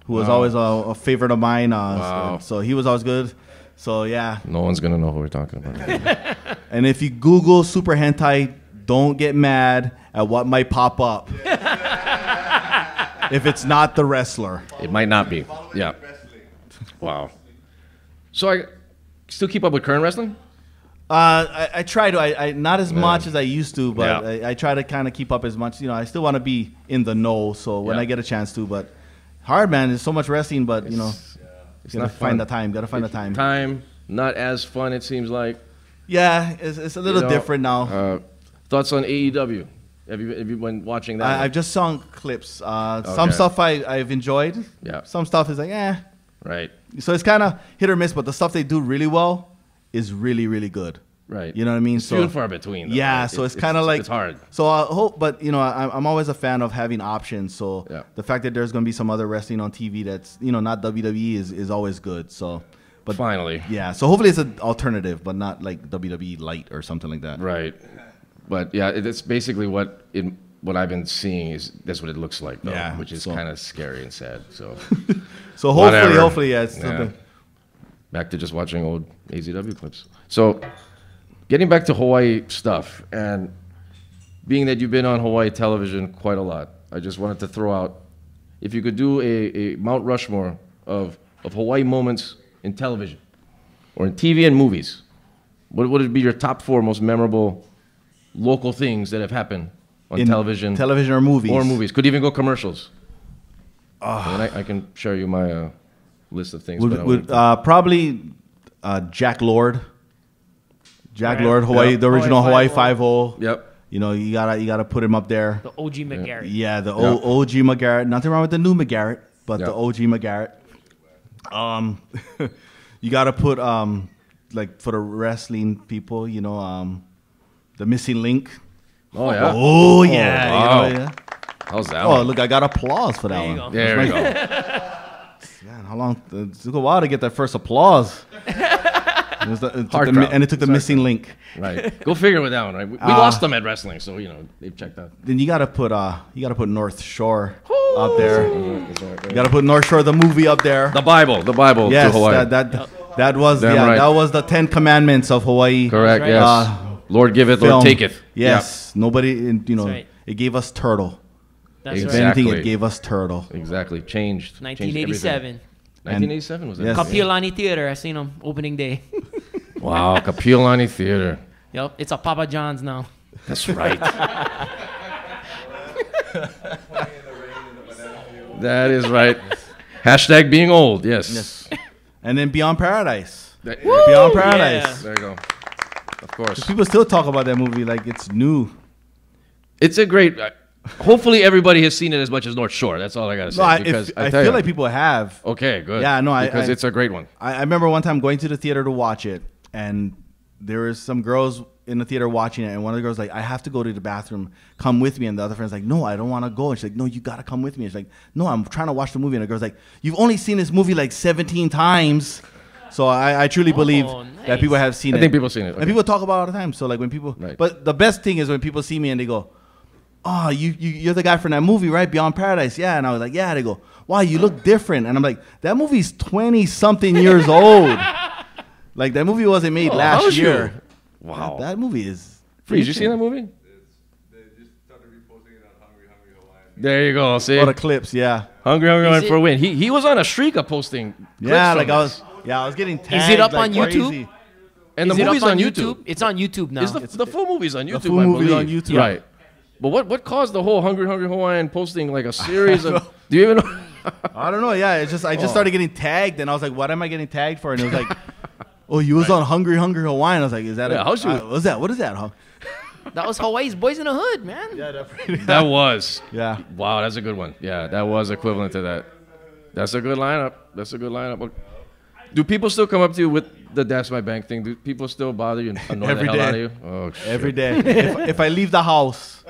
who was always a favorite of mine. So he was always good. So yeah. No one's gonna know who we're talking about. And if you Google Super Hentai, don't get mad at what might pop up. If it's not the wrestler. It might not be. Yeah. Wow. So I still keep up with current wrestling? I try to. I not as much as I used to, but I try to kind of keep up as much. I still want to be in the know. So when I get a chance to, but hard, man. There's so much wrestling, but it's gotta find the time. Gotta find the time. Time, not as fun. It seems like. Yeah, it's a little different now. Thoughts on AEW? Have you been watching that? I've just seen clips. Some stuff I've enjoyed. Yeah. Some stuff is like, eh. Right. So it's kind of hit or miss, but the stuff they do really well is really, really good. Right. You know what I mean? It's few and far between. Though, yeah. right? So it's kind of like it's hard. So I hope, but I'm always a fan of having options. So the fact that there's going to be some other wrestling on TV that's not WWE is always good. So. But finally. Yeah. So hopefully it's an alternative, but not like WWE Light or something like that. Right. But yeah, it's basically what I've been seeing is that's what it looks like, though, which is kind of scary and sad. So. So hopefully, yeah, it's something. Back to just watching old AZW clips. So, getting back to Hawaii stuff, and being that you've been on Hawaii television quite a lot, I just wanted to throw out, if you could do a Mount Rushmore of Hawaii moments in television or in TV and movies, what would be your top 4 most memorable local things that have happened on television or movies? Or movies. Could even go commercials. And I can show you my list of things. Probably Jack Lord. Jack Lord, Hawaii, the original Hawaii 5-0. Yep. You gotta put him up there. The OG McGarrett. Yeah, the OG McGarrett. Nothing wrong with the new McGarrett, but the OG McGarrett. You gotta put like for the wrestling people, the missing link. Oh yeah. Oh yeah. Wow. How's that one? Look, I got applause for that one. Go. There we go. Man, how long? It took a while to get that first applause. It took the missing link. Right. Go figure with that one. Right. We lost them at wrestling, so they've checked out. Then you gotta put North Shore up there. You gotta put North Shore the movie up there. The Bible yes, to Hawaii. That was that was the 10 Commandments of Hawaii. Correct. Right. Yes. Lord giveth, Lord taketh. Yes. Nobody. It gave us turtle. That's if anything, it gave us turtle. Exactly. Changed. 1987. 1987 was that? Yes. Kapiolani Theater. I seen them opening day. Wow, Kapiolani Theater. Yep, it's a Papa John's now. That's right. That is right. Hashtag being old. Yes. And then Beyond Paradise. Beyond Paradise. Yeah. There you go. Of course. People still talk about that movie like it's new. It's a great. Hopefully, everybody has seen it as much as North Shore. That's all I gotta say. I feel like people have. Okay, good. Yeah, no, because it's a great one. I remember one time going to the theater to watch it, and there was some girls in the theater watching it, and one of the girls was like, "I have to go to the bathroom. Come with me." And the other friend's like, "No, I don't want to go." And she's like, "No, you gotta come with me." And she's like, "No, I'm trying to watch the movie." And the girl's like, "You've only seen this movie like 17 times." So I truly believe that people have seen it. I think people have seen it. Okay. And people talk about it all the time. So like when people, but the best thing is when people see me and they go, oh, you're the guy from that movie, right? Beyond Paradise. Yeah. And I was like, yeah. They go, wow, you look different. And I'm like, that movie's 20-something years old. Like, that movie wasn't made last year. Wow. That movie is... Freeze, you seen that movie? There you go. See? All the clips, yeah. Hungry Hawaiian for a win. He was on a streak of posting. Yeah, like I was getting tagged. Is it up like on YouTube? crazy. And the movie's on YouTube. It's on YouTube now. The full movie's on YouTube. The full movie's on believe. YouTube. Right. But what caused the whole Hungry Hawaiian posting like a series of? Do you even know? I don't know. Yeah, I just started getting tagged, and I was like, "What am I getting tagged for?" And it was like, "Oh, you was on Hungry Hawaiian." I was like, "Is that how's you? What's that? What is that?" Huh? That was Hawaii's Boys in the Hood, man. Yeah, definitely. That was. Yeah. Wow, that's a good one. Yeah, that was equivalent to that. That's a good lineup. That's a good lineup. Do people still come up to you with the "That's my bank" thing? Do people still bother you and annoy the hell out of you? Oh, shit. Every day. if I leave the house,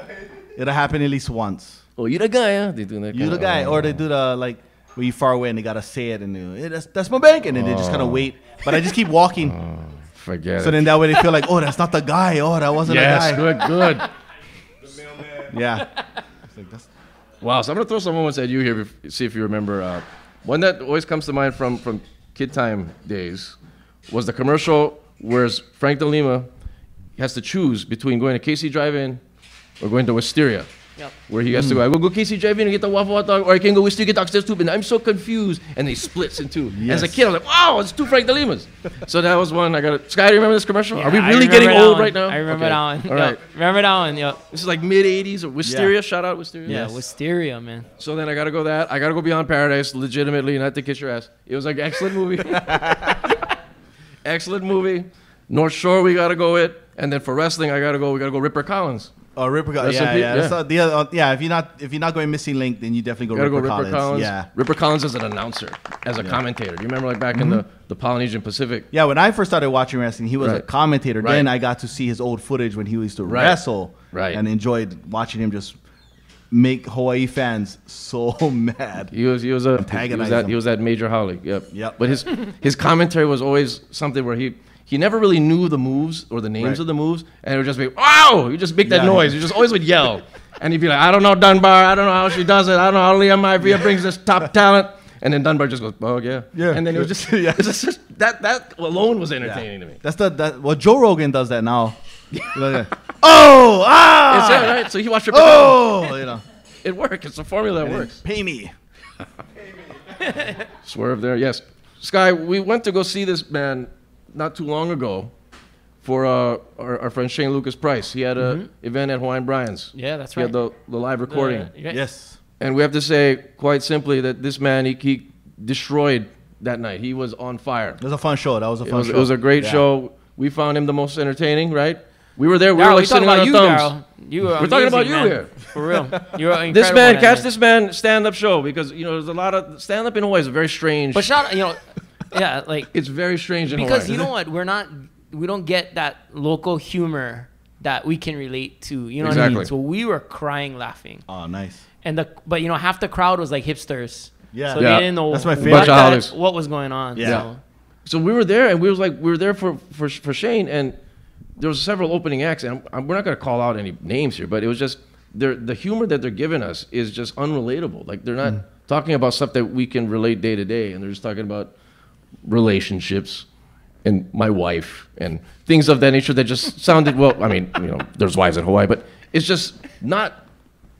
it'll happen at least once. Oh, you the guy, huh? They do that. You the guy, or they do the like where you far away and they gotta say it and hey, that's my bank, and then they just kind of wait. But I just keep walking. Forget so it. then that way they feel like, oh, that's not the guy. Oh, that wasn't the guy. Yes, good. The mailman. Yeah. Like, wow. So I'm gonna throw some moments at you here. See if you remember. One that always comes to mind from kid time days was the commercial where Frank DeLima has to choose between going to Casey Drive-In or going to Wisteria. Yep. Where he has to go, I will go Casey Drive-In and get the waffle hot dog, or I can go Wisteria, get upstairs too, and I'm so confused. And they splits in two. Yes. As a kid, I was like, wow, it's two Frank DeLimas. So that was one. I got it. Sky, do you remember this commercial? Yeah, Are we really getting old right now? I remember Okay. that one. All right. Remember that one, yeah. This is like mid-'80s or Wisteria. Shout out Wisteria. Yeah, Wisteria, man. So then I got to go that. I got to go Beyond Paradise, legitimately, not to kiss your ass. It was like excellent movie. Excellent movie. North Shore, we got to go it. And then for wrestling, we got to go Ripper Collins. Oh, Ripper Collins. Yeah. If you're not going Missing Link, then you definitely go Ripper Collins. Yeah. Ripper Collins as an announcer, as a commentator. Do you remember like back in the Polynesian Pacific? Yeah, when I first started watching wrestling, he was a commentator. Right. Then I got to see his old footage when he used to wrestle. Right. And enjoyed watching him just make Hawaii fans so mad. He was that Major Howley. Yep. But his commentary was always something where he never really knew the moves or the names of the moves, and it would just be, wow! He'd just make that noise. He just always would yell. And he'd be like, I don't know Dunbar. I don't know how she does it. I don't know how Leah Maivia brings this top talent. And then Dunbar just goes, oh, yeah. And then it was just, that alone was entertaining to me. Well, Joe Rogan does that now. Oh! Ah! It's that, right? So he watched Ripper Collins. It works. It's a formula that works. Pay me. Swerve there. Yes. Sky, we went to go see this man not too long ago for our friend Shane Lucas Price. He had an event at Hawaiian Brian's. Yeah, that's right. He had the live recording. Yes. And we have to say quite simply that this man, he destroyed that night. He was on fire. It was a fun show. That was a fun show. It was a great show. We found him the most entertaining, right? We were there. We were like sitting on our thumbs. We're talking about you here. For real. You were this man, catch this man stand-up show because, there's a lot of stand-up in Hawaii is very strange. But yeah, like it's very strange in Hawaii. Because you know what? We don't get that local humor that we can relate to. You know what I mean? So we were crying laughing. Oh, nice. But half the crowd was like hipsters. Yeah. So they didn't know that's my favorite. what was going on. Yeah. So we were there, and we were there for Shane, and there was several opening acts, and we're not going to call out any names here, but it was just the humor that they're giving us is just unrelatable. Like they're not talking about stuff that we can relate day to day, and they're just talking about relationships and my wife and things of that nature that just sounded well. I mean, there's wives in Hawaii, but it's just not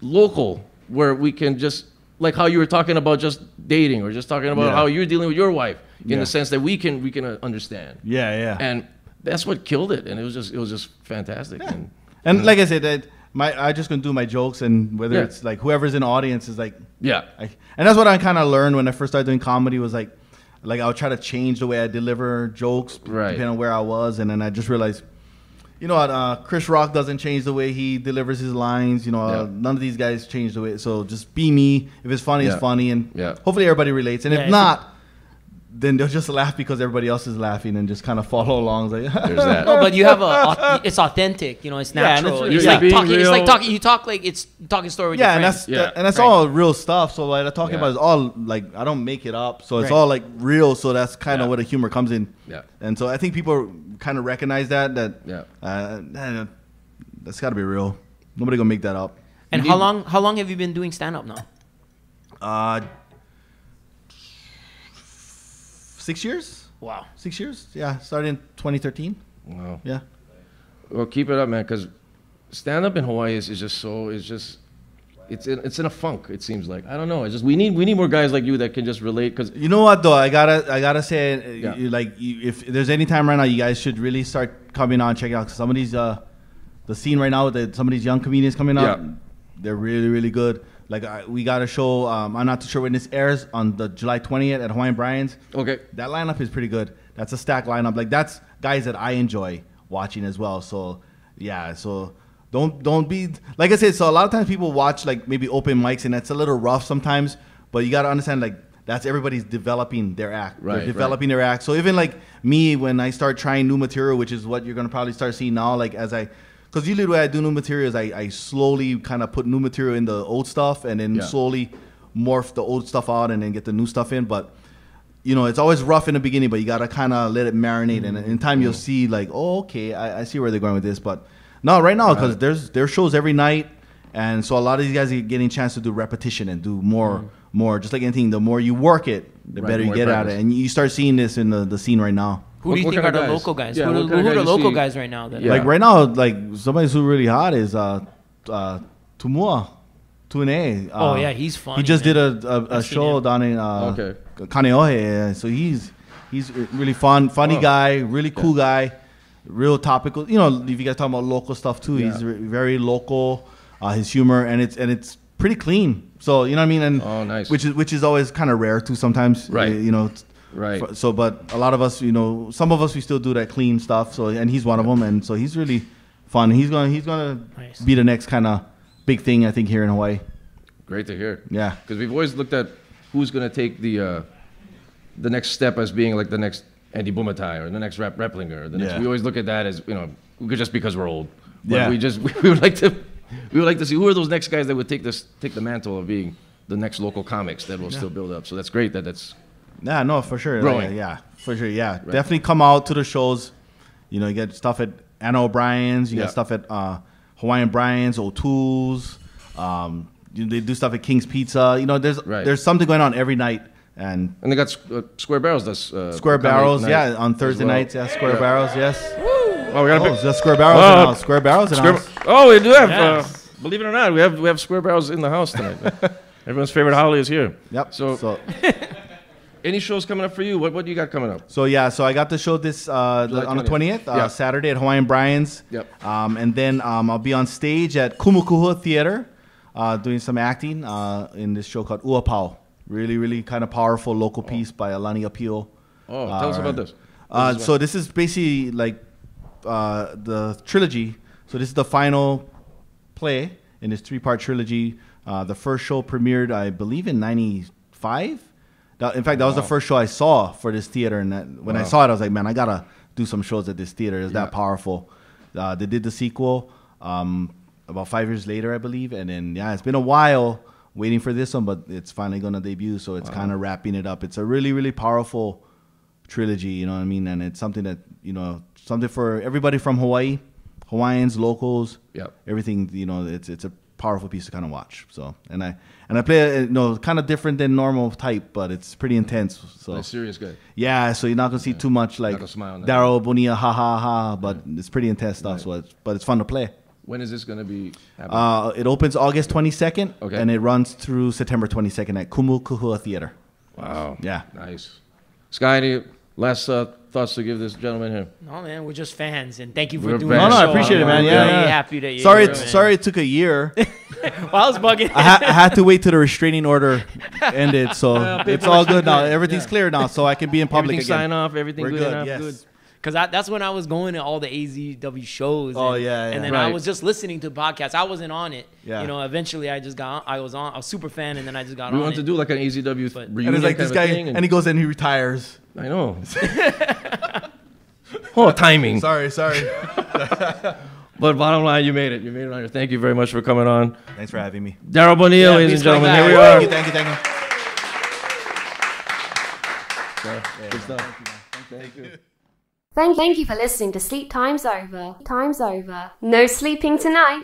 local where we can just like how you were talking about just dating or just talking about how you're dealing with your wife in the sense that we can understand. Yeah. And that's what killed it, and it was just fantastic. Yeah. And like I said, I just gonna do my jokes, and whether it's like whoever's in the audience is like and that's what I kind of learned when I first started doing comedy was like I would try to change the way I deliver jokes depending on where I was, and then I just realized, Chris Rock doesn't change the way he delivers his lines. None of these guys change the way. So just be me. If it's funny, it's funny, and hopefully everybody relates. And if not, then they'll just laugh because everybody else is laughing and just kind of follow along. It's like, there's that. No, but you have it's authentic. It's natural. And it's like talking. It's like talking. You talk like it's talking story with your friends. And that's all real stuff. So like I'm talking about is all like I don't make it up. So it's all like real. So that's kind of where the humor comes in. Yeah. And so I think people kind of recognize that that's got to be real. Nobody gonna make that up. And how long have you been doing stand up now? 6 years. Wow. 6 years. Yeah, started in 2013. Wow. Yeah. Well, keep it up, man, because stand up in Hawaii is just so it's in a funk. It seems like, I don't know. It's just we need more guys like you that can just relate. Because you know what though, I gotta say, if there's any time right now, you guys should really start coming on, check it out. 'Cause some of these the scene right now with some of these young comedians coming up, they're really really good. Like we got a show. I'm not too sure when this airs on the July 20th at Hawaiian Brian's. Okay, that lineup is pretty good. That's a stacked lineup. Like that's guys that I enjoy watching as well. So yeah, so. Don't be like I said. So a lot of times people watch like maybe open mics and that's a little rough sometimes. But you got to understand like that's everybody's developing their act. Right, They're developing their act. So even like me, when I start trying new material, which is what you're gonna probably start seeing now, like because usually when I do new materials, I slowly kind of put new material in the old stuff and then slowly morph the old stuff out and then get the new stuff in. But you know, it's always rough in the beginning, but you got to kind of let it marinate. And in time, you'll see like, oh, okay, I see where they're going with this. But no, right now, because there's shows every night. And so a lot of these guys are getting a chance to do repetition and do more. Just like anything, the more you work it, the better you get at it. And you start seeing this in the scene right now. Who do you think are the local guys? Who are the local guys right now? Like right now, like somebody who's really hot is Tumua. Tune. Oh yeah, he's funny. He just did a show down in Kaneohe. So he's really funny guy, really cool guy, real topical. You know, if you guys talking about local stuff too, he's very local. His humor and it's pretty clean. So you know what I mean, and nice. Which is always kind of rare too sometimes. Right. You know. Right. So, but a lot of us, you know, some of us we still do that clean stuff. So, and he's one of them, and so he's really fun. He's gonna be the next kind of big thing I think here in Hawaii. Great to hear. Yeah. Because we've always looked at who's going to take the next step as being like the next Andy Bumatai or the next Replinger. Or the next, we always look at that as, you know, just because we're old. But we would like to see who are those next guys that would take the mantle of being the next local comics that will still build up. So that's great that's yeah, no, for sure. growing. Yeah, for sure. Yeah, definitely come out to the shows. You know, you get stuff at Anna O'Brien's. You get stuff at Hawaiian Brian's, O'Toole's. They do stuff at King's Pizza. You know, there's something going on every night, and they got Square Barrels. That's Square Barrels. Yeah, on Thursday nights. Yeah, Square Barrels. Yes. Oh, we got a big Square Barrels in the house. Square Barrels in the house. Oh, we do have. Believe it or not, we have Square Barrels in the house tonight. Everyone's favorite holiday is here. Yep. So any shows coming up for you? What do you got coming up? So I got the show this on the 20th, Saturday at Hawaiian Brian's. Yep. And then I'll be on stage at Kumukuha Theater doing some acting in this show called Ua Pau. Really, really kind of powerful local piece by Alani Apio. Oh, tell us about this. So this is basically like the trilogy. So this is the final play in this 3-part trilogy. The first show premiered, I believe, in 95. In fact, that was the first show I saw for this theater. And when I saw it, I was like, man, I got to do some shows at this theater. It's that powerful. They did the sequel about 5 years later, I believe. And then, it's been a while waiting for this one, but it's finally going to debut. So it's kind of wrapping it up. It's a really, really powerful trilogy, you know what I mean? And it's something that, you know, something for everybody from Hawaii, Hawaiians, locals, everything, you know, it's a powerful piece to kind of watch. So, and I play it, you know, kind of different than normal type, but it's pretty intense. So like serious guy. Yeah, so you're not gonna see too much like Daryl, Bonilla, ha ha ha, but it's pretty intense stuff. So but it's fun to play. When is this gonna be happening? It opens August 22nd, okay, and it runs through September 22nd at Kumukuha Theater. Wow. Yeah. Nice. Sky, any last thoughts to give this gentleman here? No, man, we're just fans, and thank you for doing the show. No, I appreciate it, man. I'm really happy that you're sorry it took a year. Well, I was bugging. I had to wait till the restraining order ended, so it's all good now. Everything's clear now, so I can be in public everything again. Sign off, everything we're good. Yes. Good. Because that's when I was going to all the AZW shows. Oh, and, yeah. And then I was just listening to podcasts. I wasn't on it. Yeah. You know, eventually I was a super fan, and then I just got on it. We want to do like an AZW reunion. And it's like this guy, and he goes in and he retires. I know. Oh, timing. Sorry. But bottom line, you made it. You made it on here. Thank you very much for coming on. Thanks for having me. Daryl Bonilla, ladies and gentlemen. Here we are. Thank you. Good stuff. Thank you. Thank you for listening to Sleep Time's Over. No sleeping tonight.